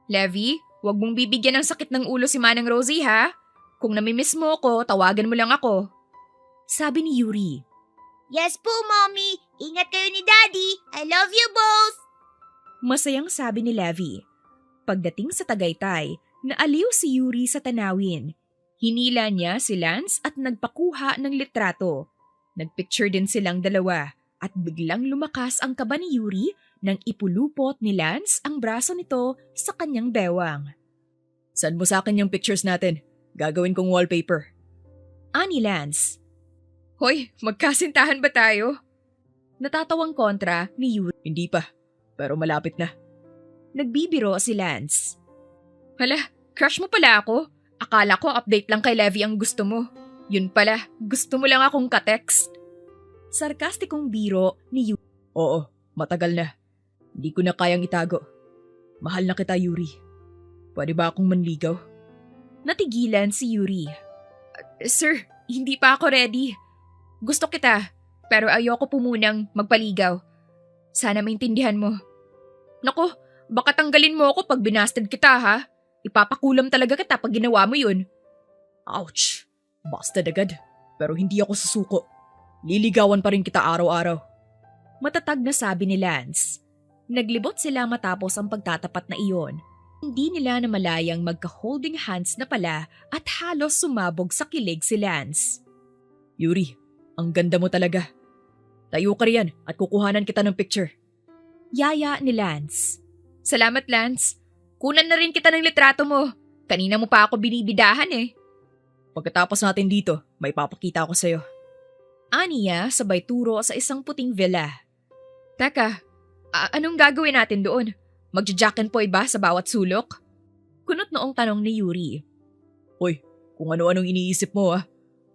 Levi, huwag mong bibigyan ng sakit ng ulo si Manang Rosie ha. Kung namimiss mo ko, tawagan mo lang ako. Sabi ni Yuri. Yes po, Mommy. Ingat kayo ni Daddy. I love you both. Masayang sabi ni Levi. Pagdating sa Tagaytay, naaliw si Yuri sa tanawin. Hinila niya si Lance at nagpakuha ng litrato. Nagpicture din silang dalawa. At biglang lumakas ang kaba ni Yuri nang ipulupot ni Lance ang braso nito sa kanyang bewang. Send mo sa akin yung pictures natin. Gagawin kong wallpaper. Ani Lance. Hoy, magkasintahan ba tayo? Natatawang kontra ni Yuri. Hindi pa, pero malapit na. Nagbibiro si Lance. Hala, crush mo pala ako? Akala ko update lang kay Levi ang gusto mo. Yun pala, gusto mo lang akong ka-text. Sarkastikong biro ni Yuri. Oo, matagal na. Hindi ko na kayang itago. Mahal na kita, Yuri. Pwede ba akong manligaw? Natigilan si Yuri. Sir, hindi pa ako ready. Gusto kita, pero ayoko po munang magpaligaw. Sana maintindihan mo. Naku, baka tanggalin mo ako pag binasted kita ha. Ipapakulam talaga kita pag ginawa mo yun. Ouch! Bastard agad. Pero hindi ako susuko. Liligawan pa rin kita araw-araw. Matatag na sabi ni Lance. Naglibot sila matapos ang pagtatapat na iyon. Hindi nila namalayang magka-holding hands na pala at halos sumabog sa kilig si Lance. Yuri, ang ganda mo talaga. Tayo ka riyan at kukuhanan kita ng picture. Yaya ni Lance. Salamat, Lance. Kunan na rin kita ng litrato mo. Kanina mo pa ako binibidahan eh. Pagkatapos natin dito, may papakita ako sa'yo. Aniya sabay turo sa isang puting villa. Teka, anong gagawin natin doon? Magja-jack and poy ba sa bawat sulok? Kunot noong tanong ni Yuri. Hoy, kung ano-anong iniisip mo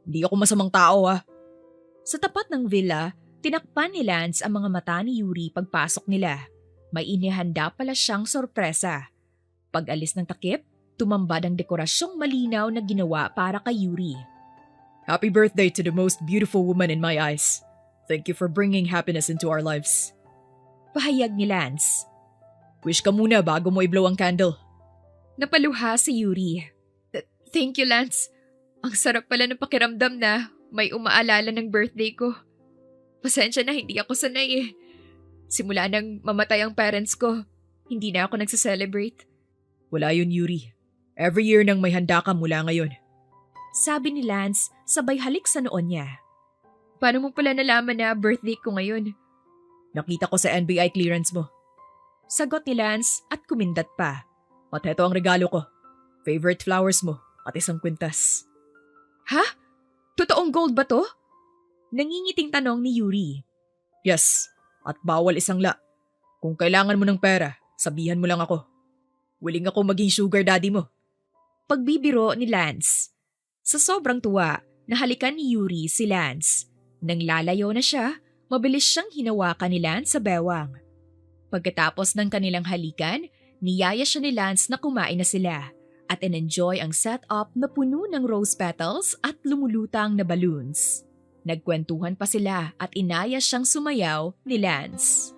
Hindi ako masamang tao Sa tapat ng villa, tinakpan ni Lance ang mga mata ni Yuri pagpasok nila. May inihanda pala siyang sorpresa. Pag-alis ng takip, tumambad ang dekorasyong malinaw na ginawa para kay Yuri. Happy birthday to the most beautiful woman in my eyes. Thank you for bringing happiness into our lives. Pahayag ni Lance. Wish ka muna bago mo i-blow ang candle. Napaluha si Yuri. Thank you, Lance. Ang sarap pala ng pakiramdam na may umaalala ng birthday ko. Pasensya na, hindi ako sanay Simula nang mamatay ang parents ko, hindi na ako nagsa-celebrate. Wala yun, Yuri. Every year nang may handa ka mula ngayon. Sabi ni Lance sabay halik sa noon niya. Paano mo pala nalaman na birthday ko ngayon? Nakita ko sa NBI clearance mo. Sagot ni Lance at kumindat pa. At heto ang regalo ko. Favorite flowers mo at isang kwintas. Ha? Totoong gold ba to? Nangingiting tanong ni Yuri. Yes, at bawal isang la. Kung kailangan mo ng pera, sabihan mo lang ako. Willing ako maging sugar daddy mo. Pagbibiro ni Lance. Sa sobrang tuwa, nahalikan ni Yuri si Lance. Nang lalayo na siya, mabilis siyang hinawakan ni Lance sa bewang. Pagkatapos ng kanilang halikan, niyaya siya ni Lance na kumain na sila at in-enjoy ang setup na puno ng rose petals at lumulutang na balloons. Nagkwentuhan pa sila at inaya siyang sumayaw ni Lance.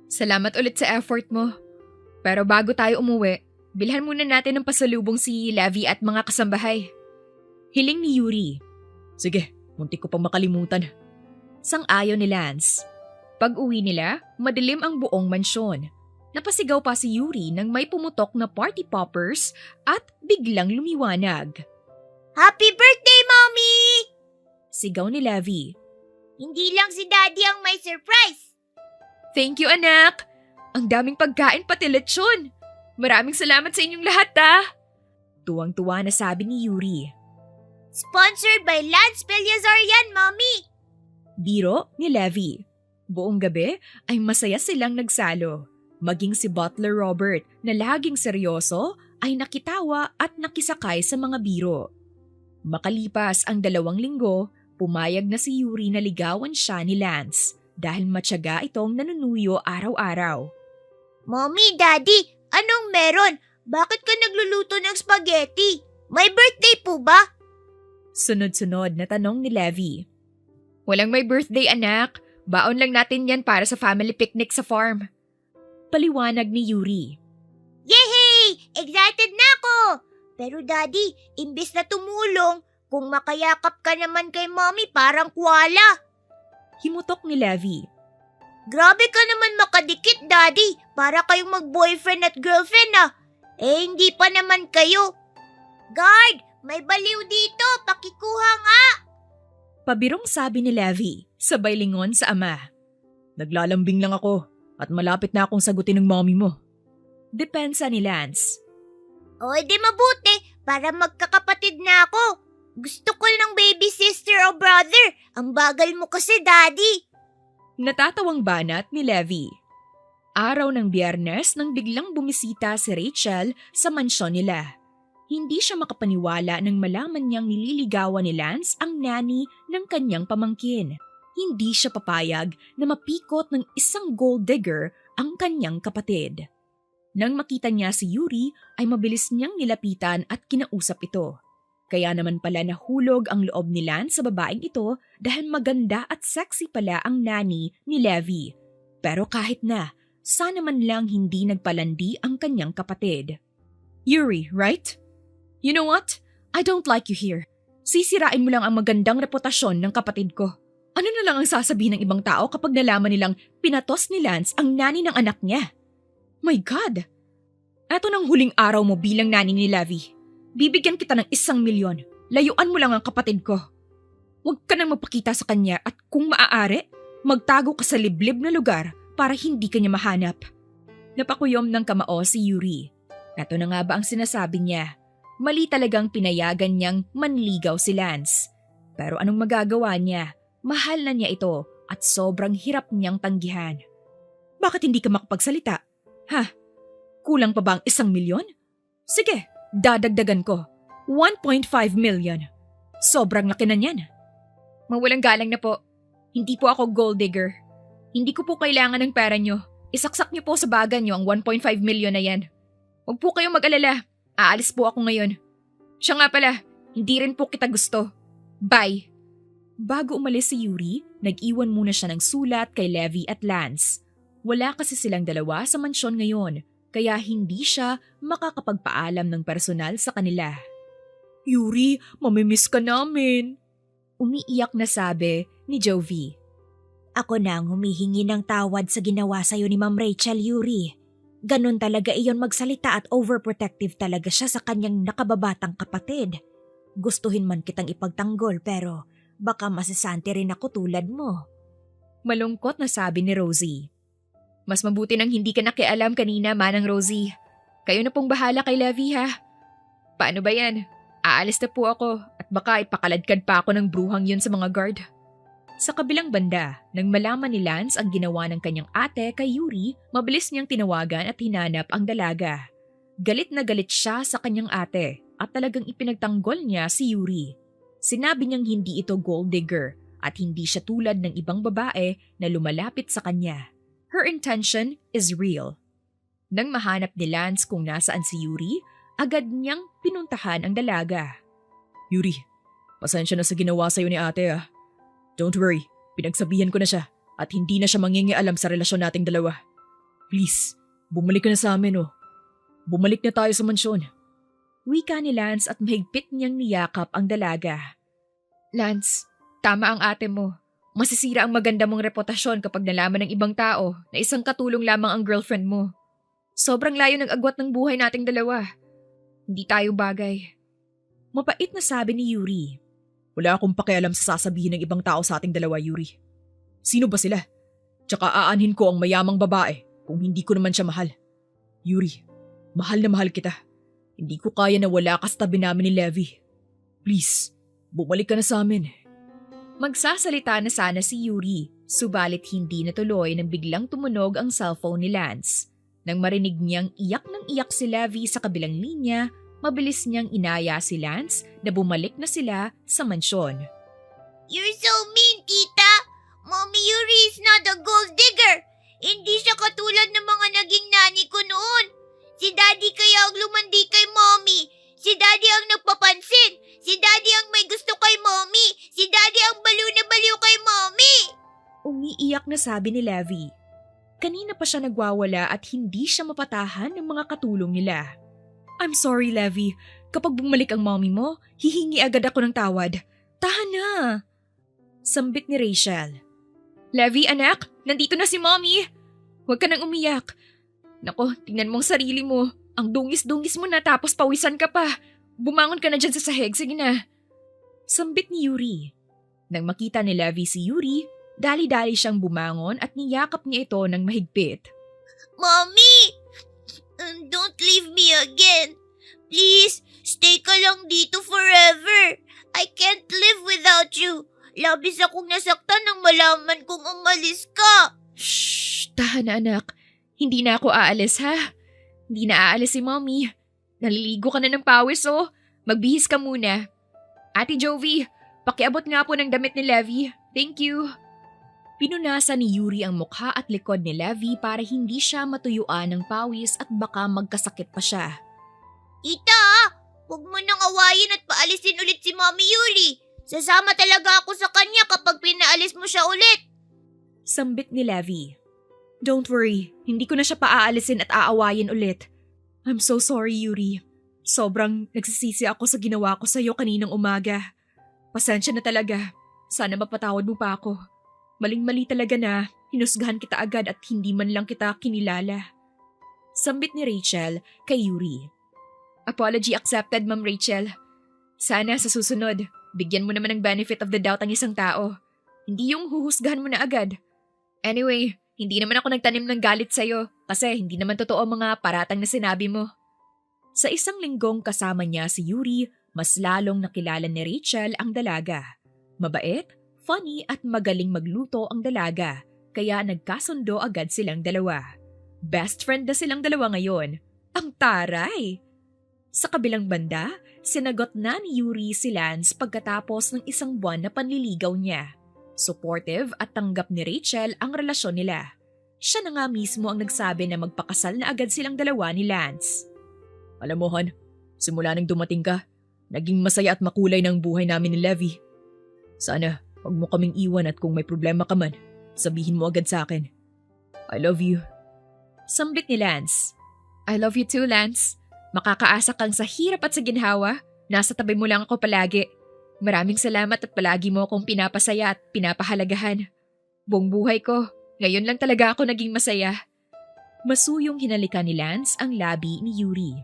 Salamat ulit sa effort mo. Pero bago tayo umuwi, bilhan muna natin ng pasalubong si Levi at mga kasambahay. Hiling ni Yuri. Sige, muntik ko pang makalimutan. Sang-ayon ni Lance. Pag-uwi nila, madilim ang buong mansyon. Napasigaw pa si Yuri nang may pumutok na party poppers at biglang lumiwanag. Happy birthday, Mommy! Sigaw ni Levi. Hindi lang si Daddy ang may surprise. Thank you, anak! Ang daming pagkain pati lechon. Maraming salamat sa inyong lahat, Tuwang-tuwa na sabi ni Yuri. Sponsored by Lance Peliazar yan, Mommy! Biro ni Levi. Buong gabi ay masaya silang nagsalo. Maging si Butler Robert na laging seryoso ay nakitawa at nakisakay sa mga biro. Makalipas ang 2 linggo, pumayag na si Yuri na ligawan siya ni Lance dahil matyaga itong nanunuyo araw-araw. Mommy, Daddy, anong meron? Bakit ka nagluluto ng spaghetti? May birthday po ba? Sunod-sunod na tanong ni Levi. Walang may birthday, anak. Baon lang natin yan para sa family picnic sa farm. Paliwanag ni Yuri. Yehey! Excited na ako! Pero Daddy, imbis na tumulong, kung makayakap ka naman kay Mommy parang kuwala. Himutok ni Levi. Grabe ka naman makadikit, Daddy. Para kayong mag-boyfriend at girlfriend hindi pa naman kayo. Guard, may baliw dito. Pakikuha nga. Pabirong sabi ni Levi, sabay lingon sa ama. Naglalambing lang ako at malapit na akong sagutin ng mommy mo. Depensa ni Lance. O di mabuti, para magkakapatid na ako. Gusto ko ng baby sister o brother. Ang bagal mo kasi, Daddy. Natatawang banat ni Levi. Araw ng Biyernes nang biglang bumisita si Rachel sa mansyon nila. Hindi siya makapaniwala nang malaman niyang nililigawan ni Lance ang nanny ng kanyang pamangkin. Hindi siya papayag na mapikot ng isang gold digger ang kanyang kapatid. Nang makita niya si Yuri ay mabilis niyang nilapitan at kinausap ito. Kaya naman pala nahulog ang loob ni Lance sa babaeng ito dahil maganda at sexy pala ang nanny ni Levi. Pero kahit na, sana man lang hindi nagpalandi ang kanyang kapatid. Yuri, right? You know what? I don't like you here. Sisirain mo lang ang magandang reputasyon ng kapatid ko. Ano na lang ang sasabihin ng ibang tao kapag nalaman nilang pinatos ni Lance ang nanny ng anak niya? My God! Eto ng huling araw mo bilang nani ni Levi. Bibigyan kita ng 1,000,000. Layuan mo lang ang kapatid ko. Huwag ka nang magpakita sa kanya at kung maaari, magtago ka sa liblib na lugar para hindi kanya mahanap. Napakuyom ng kamao si Yuri. Eto na nga ba ang sinasabi niya? Mali talagang pinayagan niyang manligaw si Lance. Pero anong magagawa niya? Mahal na niya ito at sobrang hirap niyang tanggihan. Bakit hindi ka makapagsalita? Ha? Kulang pa ba ang 1,000,000? Sige, dadagdagan ko. 1.5 million. Sobrang laki na niyan. Mawalang galang na po. Hindi po ako gold digger. Hindi ko po kailangan ng pera niyo. Isaksak niyo po sa baga niyo ang 1.5 million na yan. Huwag po kayong mag-alala. Aalis po ako ngayon. Siya nga pala, hindi rin po kita gusto. Bye. Bago umalis si Yuri, nag-iwan muna siya ng sulat kay Levi at Lance. Wala kasi silang dalawa sa mansyon ngayon, kaya hindi siya makakapagpaalam ng personal sa kanila. Yuri, mamimiss ka namin. Umiiyak na sabi ni Jovi. Ako na ang humihingi ng tawad sa ginawa sa'yo ni Ma'am Rachel, Yuri. Ganon talaga iyon magsalita at overprotective talaga siya sa kanyang nakababatang kapatid. Gustuhin man kitang ipagtanggol pero baka masisante rin ako tulad mo. Malungkot na sabi ni Rosie. Mas mabuti nang hindi ka nakialam kanina, Manang Rosie. Kayo na pong bahala kay Levi ha. Paano ba yan? Aalis na po ako at baka ipakaladkad pa ako ng bruhang yun sa mga guard. Sa kabilang banda, nang malaman ni Lance ang ginawa ng kanyang ate kay Yuri, mabilis niyang tinawagan at hinanap ang dalaga. Galit na galit siya sa kanyang ate at talagang ipinagtanggol niya si Yuri. Sinabi niyang hindi ito gold digger at hindi siya tulad ng ibang babae na lumalapit sa kanya. Her intention is real. Nang mahanap ni Lance kung nasaan si Yuri, agad niyang pinuntahan ang dalaga. Yuri, pasensya na sa ginawa sa'yo ni ate ah. Don't worry, pinagsabihan ko na siya at hindi na siya mangingialam sa relasyon nating dalawa. Please, bumalik ka na sa amin oh. Bumalik na tayo sa mansyon. Wika ni Lance at mahigpit niyang niyakap ang dalaga. Lance, tama ang ate mo. Masisira ang maganda mong reputasyon kapag nalaman ng ibang tao na isang katulong lamang ang girlfriend mo. Sobrang layo ng agwat ng buhay nating dalawa. Hindi tayo bagay. Mapait na sabi ni Yuri. Wala akong pakialam sa sasabihin ng ibang tao sa ating dalawa, Yuri. Sino ba sila? Tsaka aanhin ko ang mayamang babae kung hindi ko naman siya mahal. Yuri, mahal na mahal kita. Hindi ko kaya na wala ka sa tabi namin ni Levi. Please, bumalik ka na sa amin. Magsasalita na sana si Yuri, subalit hindi natuloy nang biglang tumunog ang cellphone ni Lance. Nang marinig niyang iyak ng iyak si Levi sa kabilang linya, mabilis niyang inaya si Lance na bumalik na sila sa mansyon. You're so mean, tita! Mommy Yuri is not a gold digger! Hindi siya katulad ng mga naging nani ko noon. Si daddy kaya ang lumandi kay mommy. Si daddy ang nagpapansin. Si daddy ang may gusto kay mommy. Si daddy ang baliw na baliw kay mommy. Umiiyak na sabi ni Levi. Kanina pa siya nagwawala at hindi siya mapatahan ng mga katulong nila. I'm sorry, Levi. Kapag bumalik ang mommy mo, hihingi agad ako ng tawad. Tahan na! Sambit ni Rachel. Levi, anak, nandito na si mommy. Huwag ka nang umiyak. Nako, tingnan mong sarili mo. Ang dungis-dungis mo na tapos pawisan ka pa. Bumangon ka na dyan sa sahig, sige na. Sambit ni Yuri. Nang makita ni Levi si Yuri, dali-dali siyang bumangon at niyakap niya ito ng mahigpit. Mommy! Don't leave me again. Please, stay ka lang dito forever. I can't live without you. Labis akong nasaktan nang malaman kong umalis ka. Shh! Tahan na anak. Hindi na ako aalis ha. Hindi na aalis si mommy. Naliligo ka na ng pawis oh. Magbihis ka muna. Ate Jovi, pakiabot nga po ng damit ni Levi. Thank you. Pinunasan ni Yuri ang mukha at likod ni Levi para hindi siya matuyuan ng pawis at baka magkasakit pa siya. Tita, huwag mo nang awayin at paalisin ulit si Mommy Yuri. Sasama talaga ako sa kanya kapag pinaalis mo siya ulit. Sambit ni Levi. Don't worry, hindi ko na siya paaalisin at aawayin ulit. I'm so sorry, Yuri. Sobrang nagsisisi ako sa ginawa ko sa'yo kaninang umaga. Pasensya na talaga. Sana mapatawad mo pa ako. Maling-mali talaga na hinusgahan kita agad at hindi man lang kita kinilala. Sambit ni Rachel kay Yuri. Apology accepted, Ma'am Rachel. Sana sa susunod, bigyan mo naman ng benefit of the doubt ang isang tao. Hindi yung huhusgahan mo na agad. Anyway, hindi naman ako nagtanim ng galit sa'yo kasi hindi naman totoo ang mga paratang na sinabi mo. Sa isang linggong kasama niya si Yuri, mas lalong nakilala ni Rachel ang dalaga. Mabait, funny at magaling magluto ang dalaga, kaya nagkasundo agad silang dalawa. Best friend na silang dalawa ngayon. Ang taray! Sa kabilang banda, sinagot na ni Yuri si Lance pagkatapos ng isang buwan na panliligaw niya. Supportive at tanggap ni Rachel ang relasyon nila. Siya na nga mismo ang nagsabi na magpakasal na agad silang dalawa ni Lance. Alam mo, Han, simula nang dumating ka, naging masaya at makulay ng buhay namin ni Levi. Sana, wag mo kaming iwan at kung may problema ka man, sabihin mo agad sa akin. I love you. Sambit ni Lance. I love you too, Lance. Makakaasa kang sa hirap at sa ginhawa. Nasa tabi mo lang ako palagi. Maraming salamat at palagi mo akong pinapasaya at pinapahalagahan. Buong buhay ko, ngayon lang talaga ako naging masaya. Masuyong hinalikan ni Lance ang labi ni Yuri.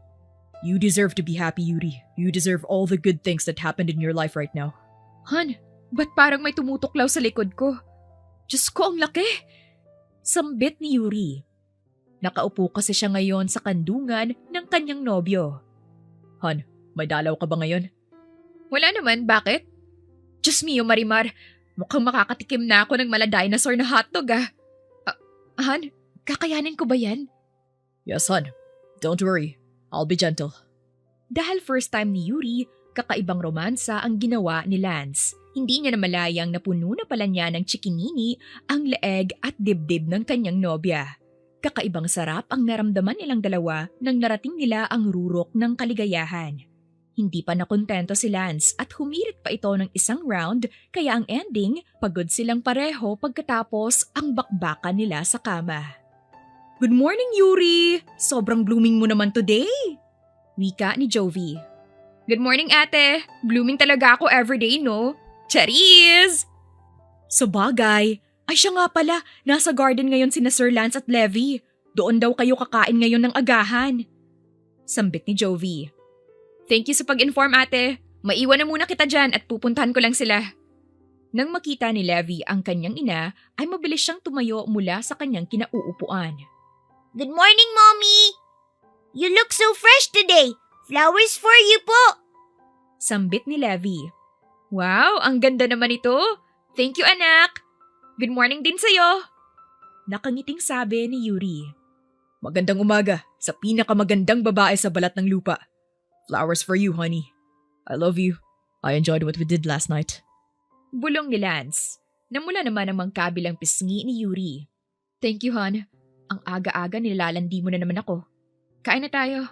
You deserve to be happy, Yuri. You deserve all the good things that happened in your life right now. Han, ba't parang may tumutuklaw sa likod ko? Diyos ko, ang laki! Sambit ni Yuri. Nakaupo kasi siya ngayon sa kandungan ng kanyang nobyo. Han, may dalaw ka ba ngayon? Wala naman, bakit? Diyos mio, Marimar, mukhang makakatikim na ako ng mala dinosaur na hotdog Han, kakayanin ko ba yan? Yes, Han. Don't worry. I'll be gentle. Dahil first time ni Yuri, kakaibang romansa ang ginawa ni Lance. Hindi niya namalayang napuno na pala niya ng chikinini ang leeg at dibdib ng kanyang nobya. Kakaibang sarap ang naramdaman nilang dalawa nang narating nila ang rurok ng kaligayahan. Hindi pa nakontento si Lance at humirit pa ito ng isang round kaya ang ending, pagod silang pareho pagkatapos ang bakbakan nila sa kama. Good morning, Yuri! Sobrang blooming mo naman today! Wika ni Jovi. Good morning, ate! Blooming talaga ako everyday, no? Charis! Sa bagay, ay siya nga pala, nasa garden ngayon sina Sir Lance at Levi. Doon daw kayo kakain ngayon ng agahan. Sambit ni Jovi. Thank you sa pag-inform, ate. Maiwan na muna kita dyan at pupuntahan ko lang sila. Nang makita ni Levi ang kanyang ina, ay mabilis siyang tumayo mula sa kanyang kinauupuan. Good morning, Mommy! You look so fresh today. Flowers for you po. Sambit ni Levi. Wow, ang ganda naman ito. Thank you, anak. Good morning din sa'yo. Nakangiting sabi ni Yuri. Magandang umaga sa pinakamagandang babae sa balat ng lupa. Flowers for you, honey. I love you. I enjoyed what we did last night. Bulong ni Lance. Namula naman ang magkabilang pisngi ni Yuri. Thank you, hon. Ang aga-aga nilalandi mo na naman ako. Kain na tayo.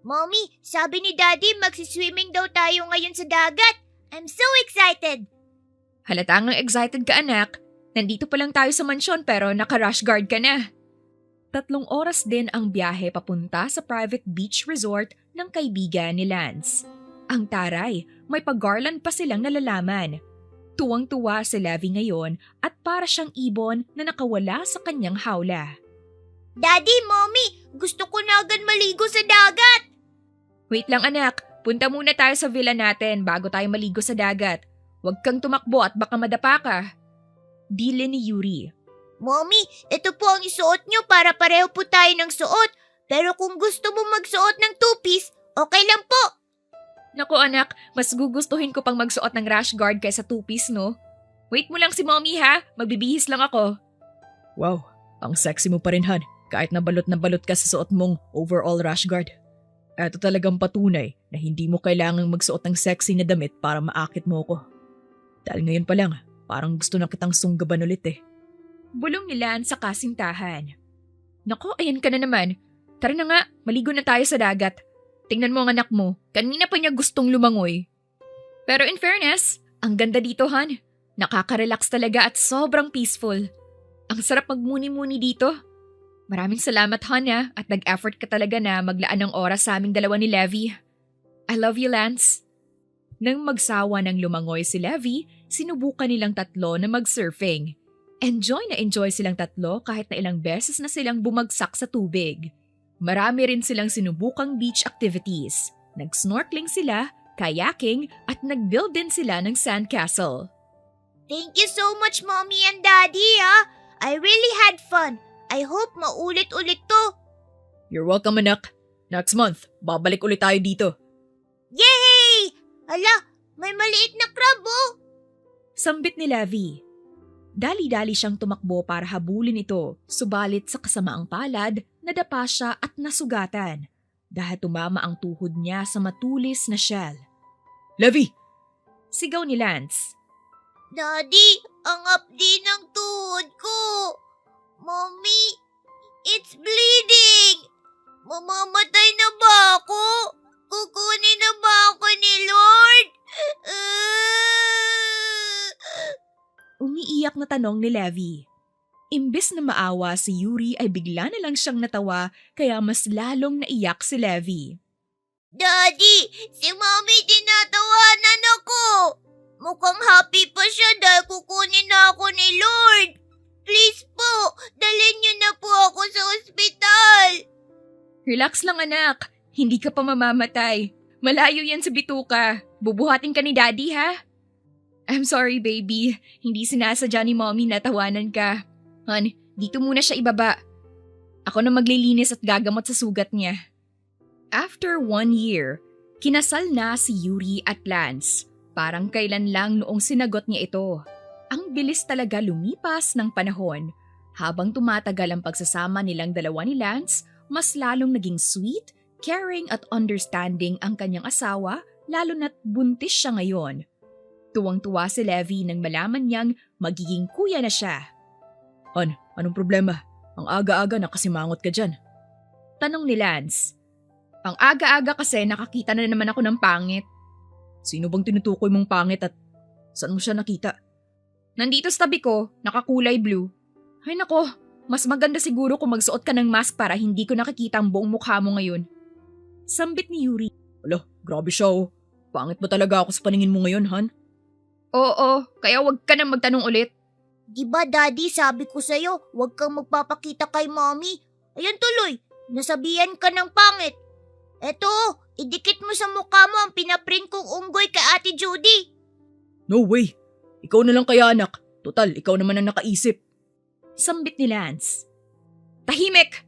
Mommy, sabi ni Daddy magsiswimming daw tayo ngayon sa dagat. I'm so excited! Halatang excited ka, anak. Nandito pa lang tayo sa mansyon pero naka-rush guard ka na. 3 oras din ang biyahe papunta sa private beach resort ng kaibigan ni Lance. Ang taray, may pag-garland pa silang nalalaman. Tuwang-tuwa si Levi ngayon at para siyang ibon na nakawala sa kanyang hawla. Daddy, Mommy, gusto ko na agad maligo sa dagat! Wait lang, anak. Punta muna tayo sa villa natin bago tayo maligo sa dagat. Huwag kang tumakbo at baka madapa ka. Dili ni Yuri. Mommy, ito po ang isuot nyo para pareho po tayo ng suot. Pero kung gusto mo magsuot ng two-piece, okay lang po. Naku anak, mas gugustuhin ko pang magsuot ng rash guard kaysa two-piece, no? Wait mo lang si Mommy ha, magbibihis lang ako. Wow, ang sexy mo pa rin, Han. Kahit na balot ka sa suot mong overall rash guard. Ito talagang patunay na hindi mo kailangang magsuot ng sexy na damit para maakit mo ko. Dahil ngayon pa lang, parang gusto na kitang sunggaban ulit eh. Bulong ni Lance sa kasintahan. Naku, ayan ka na naman. Tara na nga, maligo na tayo sa dagat. Tingnan mo ang anak mo, kanina pa niya gustong lumangoy. Pero in fairness, ang ganda dito, Han. Nakaka-relax talaga at sobrang peaceful. Ang sarap magmuni-muni dito. Maraming salamat, Han, at nag-effort ka talaga na maglaan ng oras sa aming dalawa ni Levi. I love you, Lance. Nang magsawa ng lumangoy si Levi, sinubukan nilang tatlo na mag-surfing. Enjoy na enjoy silang tatlo kahit na ilang beses na silang bumagsak sa tubig. Marami rin silang sinubukang beach activities. Nag-snorkeling sila, kayaking at nag-build din sila ng sandcastle. Thank you so much, Mommy and Daddy, ah. I really had fun. I hope maulit-ulit to. You're welcome, anak. Next month, babalik ulit tayo dito. Yay! Hala, may maliit na crab, oh. Sambit ni Levi. Dali-dali siyang tumakbo para habulin ito, subalit sa kasamaang palad, nadapa siya at nasugatan dahil tumama ang tuhod niya sa matulis na shell. Levi! Sigaw ni Lance. Daddy, ang apdi ng tuhod ko. Mommy, it's bleeding. Mamamatay na ba ako? Kukunin na ba ako ni Lord? Umiiyak na tanong ni Levi. Imbes na maawa si Yuri ay bigla na lang siyang natawa kaya mas lalong naiyak si Levi. Daddy, si Mommy tinatawanan ako. Mukhang happy pa siya dahil kukunin na ako ni Lord. Please po, dalhin niyo na po ako sa ospital. Relax lang anak, hindi ka pa mamamatay. Malayo yan sa bituka. Bubuhatin ka ni Daddy ha? I'm sorry baby, hindi sinasadya ni Mommy na tawanan ka. Hon, dito muna siya ibaba. Ako na maglilinis at gagamot sa sugat niya. After 1 year, kinasal na si Yuri at Lance. Parang kailan lang noong sinagot niya ito. Ang bilis talaga lumipas ng panahon. Habang tumatagal ang pagsasama nilang dalawa ni Lance, mas lalong naging sweet, caring at understanding ang kanyang asawa, lalo na't buntis siya ngayon. Tuwang-tuwa si Levi nang malaman niyang magiging kuya na siya. Anong problema? Ang aga-aga nakasimangot ka dyan. Tanong ni Lance. Ang aga-aga kasi nakakita na naman ako ng pangit. Sino bang tinutukoy mong pangit at saan mo siya nakita? Nandito sa tabi ko, nakakulay blue. Ay nako, mas maganda siguro kung magsuot ka ng mask para hindi ko nakikita ang buong mukha mo ngayon. Sambit ni Yuri. Alo, grabe siya oh. Pangit ba talaga ako sa paningin mo ngayon, Han? Oo, kaya wag ka nang magtanong ulit. Diba, Daddy, sabi ko sa'yo, huwag kang magpapakita kay Mommy. Ayan tuloy, nasabihan ka ng pangit. Eto, idikit mo sa mukha mo ang pinaprint kong unggoy kay Ate Judy. No way. Ikaw na lang kaya anak. Total, ikaw naman ang nakaisip. Sambit ni Lance. Tahimik!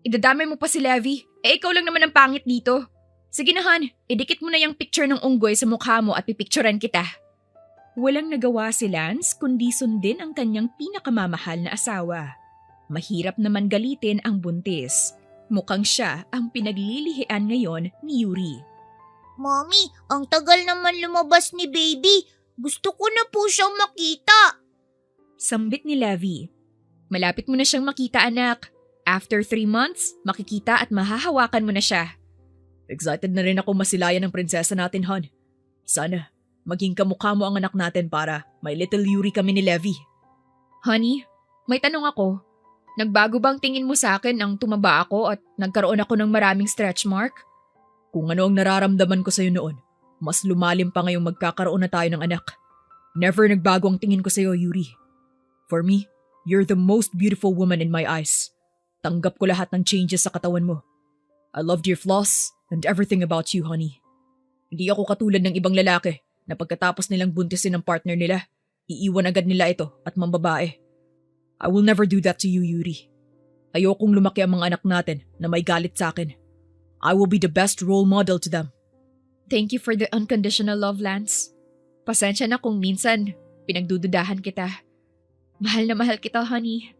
Idadamay mo pa si Levi. Ikaw lang naman ang pangit dito. Sige na Han, idikit mo na yung picture ng unggoy sa mukha mo at pipicturean kita. Walang nagawa si Lance kundi sundin ang kanyang pinakamamahal na asawa. Mahirap naman galitin ang buntis. Mukhang siya ang pinaglilihian ngayon ni Yuri. Mommy, ang tagal naman lumabas ni baby. Gusto ko na po siyang makita. Sambit ni Levi. Malapit mo na siyang makita anak. After 3 months, makikita at mahahawakan mo na siya. Excited na rin ako masilayan ng prinsesa natin, Han. Sana maging kamukha mo ang anak natin para may little Yuri kami ni Levi. Honey, may tanong ako. Nagbago bang tingin mo sa akin nang tumaba ako at nagkaroon ako ng maraming stretch mark? Kung ano ang nararamdaman ko sa'yo noon, mas lumalim pa ngayong magkakaroon na tayo ng anak. Never nagbago ang tingin ko sa'yo, Yuri. For me, you're the most beautiful woman in my eyes. Tanggap ko lahat ng changes sa katawan mo. I loved your flaws and everything about you, honey. Hindi ako katulad ng ibang lalaki na pagkatapos nilang buntisin ang partner nila, iiwan agad nila ito at mambabae. I will never do that to you, Yuri. Ayokong lumaki ang mga anak natin na may galit sa akin. I will be the best role model to them. Thank you for the unconditional love, Lance. Pasensya na kung minsan pinagdududahan kita. Mahal na mahal kita, honey.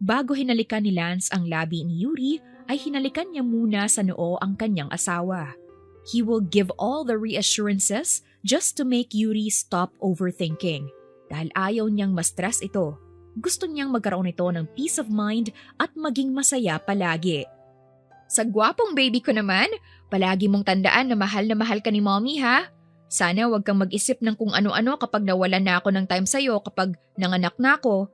Bago hinalikan ni Lance ang labi ni Yuri, ay hinalikan niya muna sa noo ang kanyang asawa. He will give all the reassurances just to make Yuri stop overthinking. Dahil ayaw niyang ma-stress ito. Gusto niyang magkaroon ito ng peace of mind at maging masaya palagi. Sa gwapong baby ko naman, palagi mong tandaan na mahal ka ni Mommy ha. Sana wag kang mag-isip ng kung ano-ano kapag nawalan na ako ng time sa'yo kapag nanganak na ako.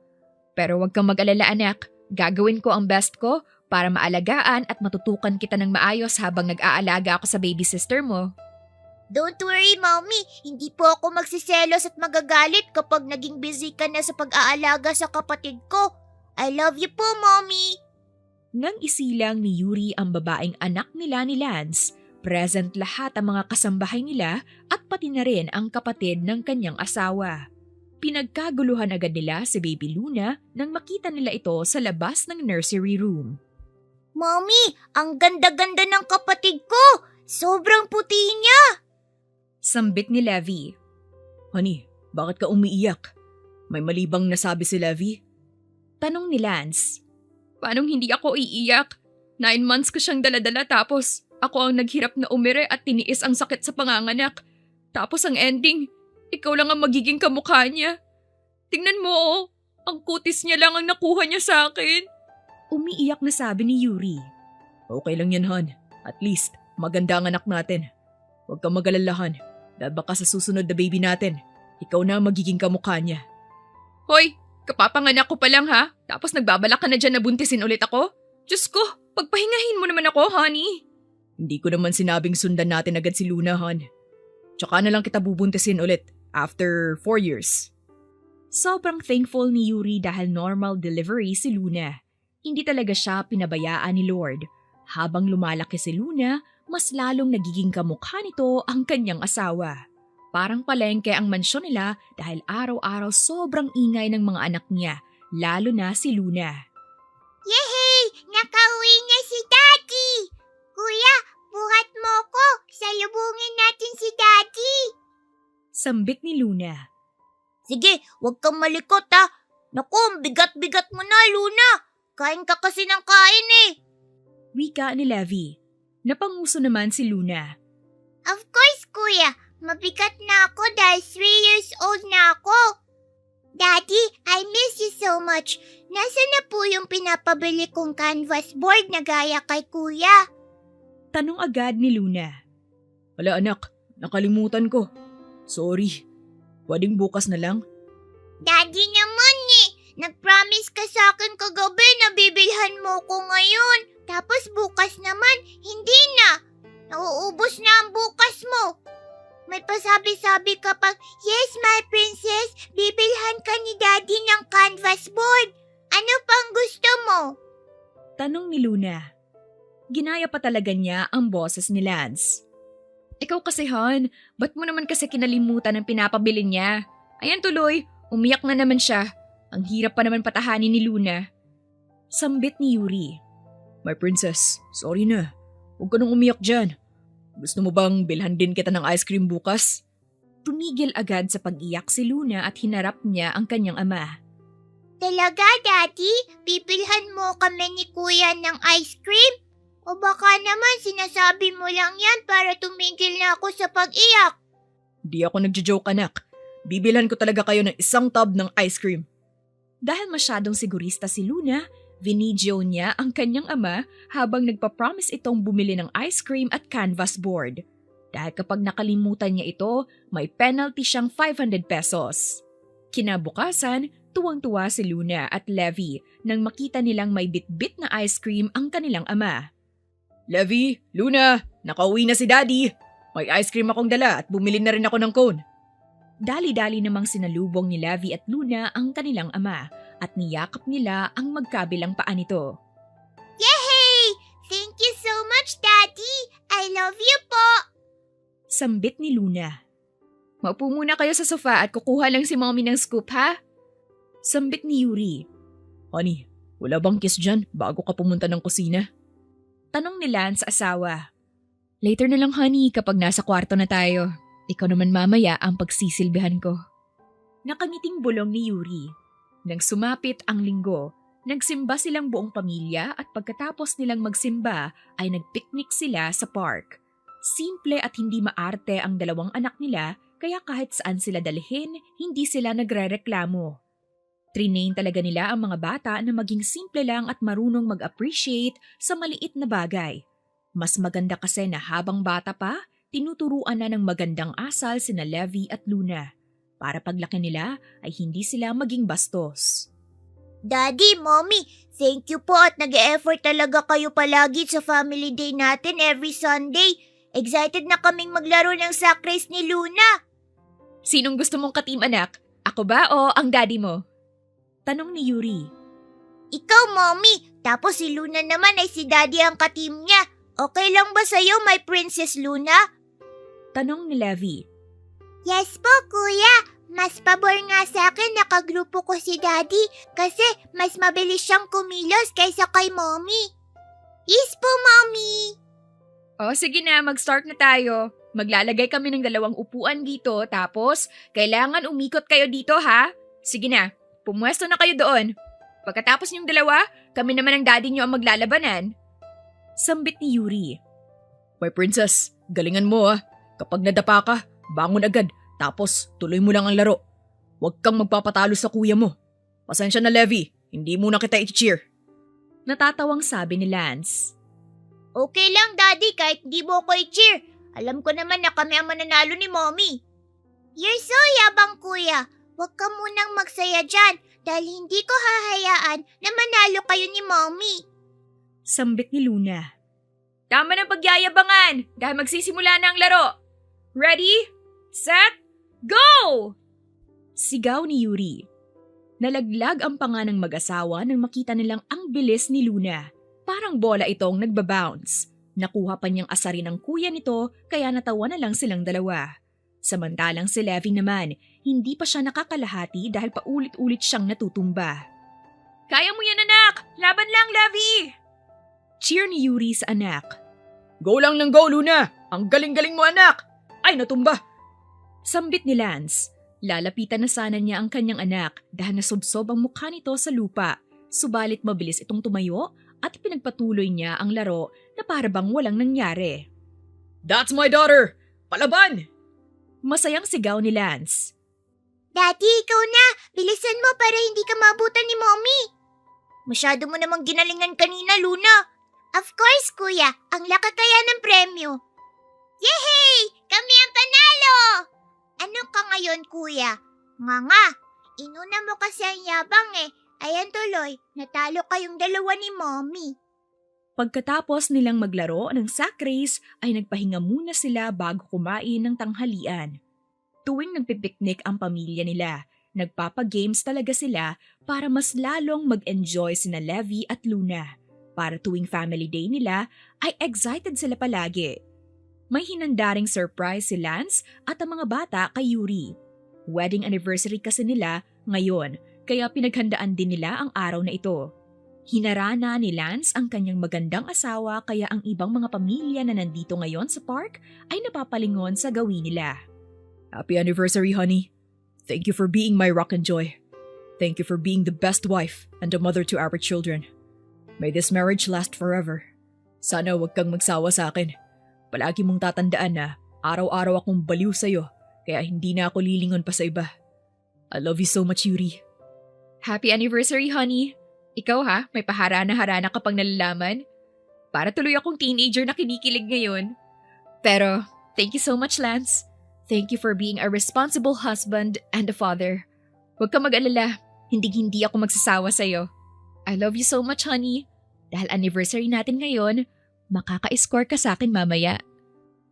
Pero wag kang mag-alala anak, gagawin ko ang best ko para maalagaan at matutukan kita ng maayos habang nag-aalaga ako sa baby sister mo. Don't worry, Mommy. Hindi po ako magsiselos at magagalit kapag naging busy ka na sa pag-aalaga sa kapatid ko. I love you po, Mommy. Nang isilang ni Yuri ang babaeng anak nila ni Lance, present lahat ang mga kasambahay nila at pati na rin ang kapatid ng kanyang asawa. Pinagkaguluhan agad nila si Baby Luna nang makita nila ito sa labas ng nursery room. Mommy, ang ganda-ganda ng kapatid ko! Sobrang puti niya! Sambit ni Levi. Honey, bakit ka umiiyak? May mali bang nasabi si Levi? Tanong ni Lance. Paanong hindi ako iiyak? 9 months ko siyang daladala tapos ako ang naghirap na umire at tiniis ang sakit sa panganganak. Tapos ang ending, ikaw lang ang magiging kamukha niya. Tingnan mo oh, ang kutis niya lang ang nakuha niya sa akin. Umiiyak na sabi ni Yuri. Okay lang yan, hon. At least, maganda ang anak natin. Huwag kang mag-alalahan. Dahil baka sa susunod na baby natin, ikaw na ang magiging kamukha niya. Hoy, kapapanganak ko pa lang ha? Tapos nagbabalak ka na dyan na buntisin ulit ako? Diyos ko, pagpahingahin mo naman ako, honey. Hindi ko naman sinabing sundan natin agad si Luna, hon. Tsaka na lang kita bubuntisin ulit after 4 years. Sobrang thankful ni Yuri dahil normal delivery si Luna. Hindi talaga siya pinabayaan ni Lord. Habang lumalaki si Luna, mas lalong nagiging kamukha nito ang kanyang asawa. Parang palengke ang mansyon nila dahil araw-araw sobrang ingay ng mga anak niya, lalo na si Luna. Yehey! Nakauwi na si Daddy! Kuya, buhat mo ko! Salubungin natin si Daddy! Sambit ni Luna. Sige, huwag kang malikot ha! Naku, ang bigat-bigat mo na, Luna! Kain ka kasi ng kain eh! Wika ni Levi. Napanguso naman si Luna. Of course, Kuya. Mabigat na ako dahil 3 years old na ako. Daddy, I miss you so much. Nasaan na po yung pinapabili kong canvas board na gaya kay Kuya? Tanong agad ni Luna. Wala anak, nakalimutan ko. Sorry. Pwedeng bukas na lang? Daddy naman eh. Nag-promise ka sa akin kagabi na bibilhan mo ko ngayon. Tapos bukas naman, hindi na. Nauubos na ang bukas mo. May pasabi-sabi ka pang, yes, my princess, bibilhan ka ni Daddy ng canvas board. Ano pang gusto mo? Tanong ni Luna. Ginaya pa talaga niya ang boses ni Lance. Ikaw kasi, hon, ba't mo naman kasi kinalimutan ang pinapabili niya? Ayan tuloy, umiyak na naman siya. Ang hirap pa naman patahanin ni Luna. Sambit ni Yuri. My princess, sorry na. Huwag ka nang umiyak dyan. Gusto mo bang bilhan din kita ng ice cream bukas? Tumigil agad sa pag-iyak si Luna at hinarap niya ang kanyang ama. Talaga, Daddy? Pipilhan mo kami ni Kuya ng ice cream? O baka naman sinasabi mo lang yan para tumigil na ako sa pag-iyak? Di ako nagjo-joke, anak. Bibilhan ko talaga kayo ng 1 tub ng ice cream. Dahil masyadong sigurista si Luna, vinidyo niya ang kanyang ama habang nagpa-promise itong bumili ng ice cream at canvas board. Dahil kapag nakalimutan niya ito, may penalty siyang 500 pesos. Kinabukasan, tuwang-tuwa si Luna at Levi nang makita nilang may bit-bit na ice cream ang kanilang ama. Levi, Luna, nakauwi na si Daddy. May ice cream akong dala at bumili na rin ako ng cone. Dali-dali namang sinalubong ni Levi at Luna ang kanilang ama at niyakap nila ang magkabilang paa nito. Yehey! Thank you so much, Daddy! I love you po! Sambit ni Luna. Maupo muna kayo sa sofa at kukuha lang si Mommy ng scoop, ha? Sambit ni Yuri. Honey, wala bang kiss dyan bago ka pumunta ng kusina? Tanong ni Lance sa asawa. Later na lang, honey, kapag nasa kwarto na tayo. Ikaw naman mamaya ang pagsisilbihan ko. Nakangiting bulong ni Yuri. Nang sumapit ang linggo, nagsimba silang buong pamilya at pagkatapos nilang magsimba ay nagpiknik sila sa park. Simple at hindi maarte ang dalawang anak nila kaya kahit saan sila dalhin, hindi sila nagrereklamo. Trinain talaga nila ang mga bata na maging simple lang at marunong mag-appreciate sa maliit na bagay. Mas maganda kasi na habang bata pa, tinuturuan na ng magandang asal sina Levi at Luna. Para paglaki nila ay hindi sila maging bastos. Daddy, Mommy, thank you po at nag-e-effort talaga kayo palagi sa family day natin every Sunday. Excited na kaming maglaro ng sack race ni Luna. Sinong gusto mong ka-team, anak? Ako ba o ang daddy mo? Tanong ni Yuri. Ikaw, Mommy. Tapos si Luna naman ay si Daddy ang ka-team niya. Okay lang ba sa'yo, my Princess Luna? Tanong ni Levi. Yes po, Kuya. Mas pabor nga sa akin nakagrupo ko si Daddy kasi mas mabilis siyang kumilos kaysa kay Mommy. Yes po, Mommy. O sige na, mag-start na tayo. Maglalagay kami ng 2 upuan dito tapos kailangan umikot kayo dito ha. Sige na, pumwesto na kayo doon. Pagkatapos niyong 2, kami naman ang daddy niyo ang maglalabanan. Sambit ni Yuri. My princess, galingan mo ah. Kapag nadapa ka, bangon agad. Tapos tuloy mo lang ang laro. Huwag kang magpapatalo sa kuya mo. Pasensya na Levi, hindi muna kita i-cheer. Natatawang sabi ni Lance. Okay lang, Daddy, kahit di mo ko i-cheer. Alam ko naman na kami ang mananalo ni Mommy. You're so yabang, Kuya. Huwag ka munang magsaya dyan dahil hindi ko hahayaan na manalo kayo ni Mommy. Sambit ni Luna. Tama ng pagyayabangan dahil magsisimula na ang laro. Ready? Set? Go! Sigaw ni Yuri. Nalaglag ang panga ng mag-asawa nang makita nilang ang bilis ni Luna. Parang bola itong nagbabounce. Nakuha pa niyang asarin ang kuya nito kaya natawa na lang silang 2. Samantalang si Levi naman, hindi pa siya nakakalahati dahil paulit-ulit siyang natutumba. Kaya mo yan anak! Laban lang, Levi! Cheer ni Yuri sa anak. Go lang ng go, Luna! Ang galing-galing mo anak! Ay, natumba! Sambit ni Lance. Lalapitan na sana niya ang kanyang anak dahil nasubsob ang mukha nito sa lupa. Subalit mabilis itong tumayo at pinagpatuloy niya ang laro na parabang walang nangyari. That's my daughter! Palaban! Masayang sigaw ni Lance. Daddy, ikaw na! Bilisan mo para hindi ka maabutan ni Mommy. Masyado mo namang ginalingan kanina, Luna. Of course, Kuya. Ang laki kaya ng premyo. Yehey! Kami ang panalo! Ano ka ngayon, Kuya? Nga, inuna mo kasi ang yabang eh. Ayan tuloy, natalo kayong 2 ni Mommy. Pagkatapos nilang maglaro ng sack race ay nagpahinga muna sila bago kumain ng tanghalian. Tuwing nagpipiknik ang pamilya nila, nagpapagames talaga sila para mas lalong mag-enjoy sina Levi at Luna. Para tuwing family day nila ay excited sila palagi. May hinandaring surprise si Lance at ang mga bata kay Yuri. Wedding anniversary kasi nila ngayon, kaya pinaghandaan din nila ang araw na ito. Hinarana ni Lance ang kanyang magandang asawa kaya ang ibang mga pamilya na nandito ngayon sa park ay napapalingon sa gawin nila. Happy anniversary, honey. Thank you for being my rock and joy. Thank you for being the best wife and a mother to our children. May this marriage last forever. Sana huwag kang magsawa sa akin. Palagi mong tatandaan na araw-araw akong baliw sa'yo kaya hindi na ako lilingon pa sa iba. I love you so much, Yuri. Happy anniversary, honey. Ikaw ha, may paharana-harana ka pang nalalaman. Para tuloy akong teenager na kinikilig ngayon. Pero, thank you so much, Lance. Thank you for being a responsible husband and a father. Huwag ka mag-alala, hindi ako magsasawa sa'yo. I love you so much, honey. Dahil anniversary natin ngayon, makaka-score ka sa akin mamaya.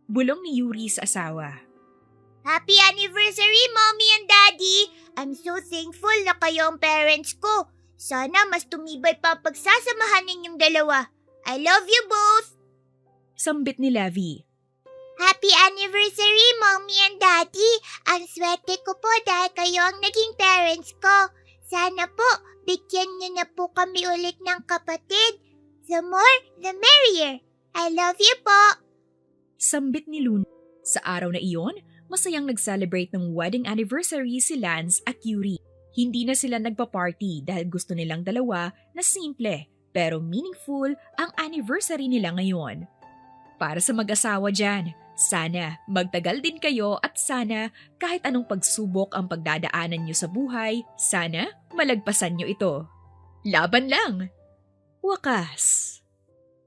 Bulong ni Yuri sa asawa. Happy anniversary, Mommy and Daddy! I'm so thankful na kayo ang parents ko. Sana mas tumibay pa ang pagsasamahan ninyong 2. I love you both! Sambit ni Levi. Happy anniversary, Mommy and Daddy! Ang swerte ko po dahil kayo ang naging parents ko. Sana po, bigyan niyo na po kami ulit ng kapatid. The more, the merrier. I love you po! Sambit ni Luna. Sa araw na iyon, masayang nag-celebrate ng wedding anniversary si Lance at Yuri. Hindi na sila nagpa-party dahil gusto nilang 2 na simple pero meaningful ang anniversary nila ngayon. Para sa mag-asawa dyan, sana magtagal din kayo at sana kahit anong pagsubok ang pagdadaanan nyo sa buhay, sana malagpasan nyo ito. Laban lang! Wakas!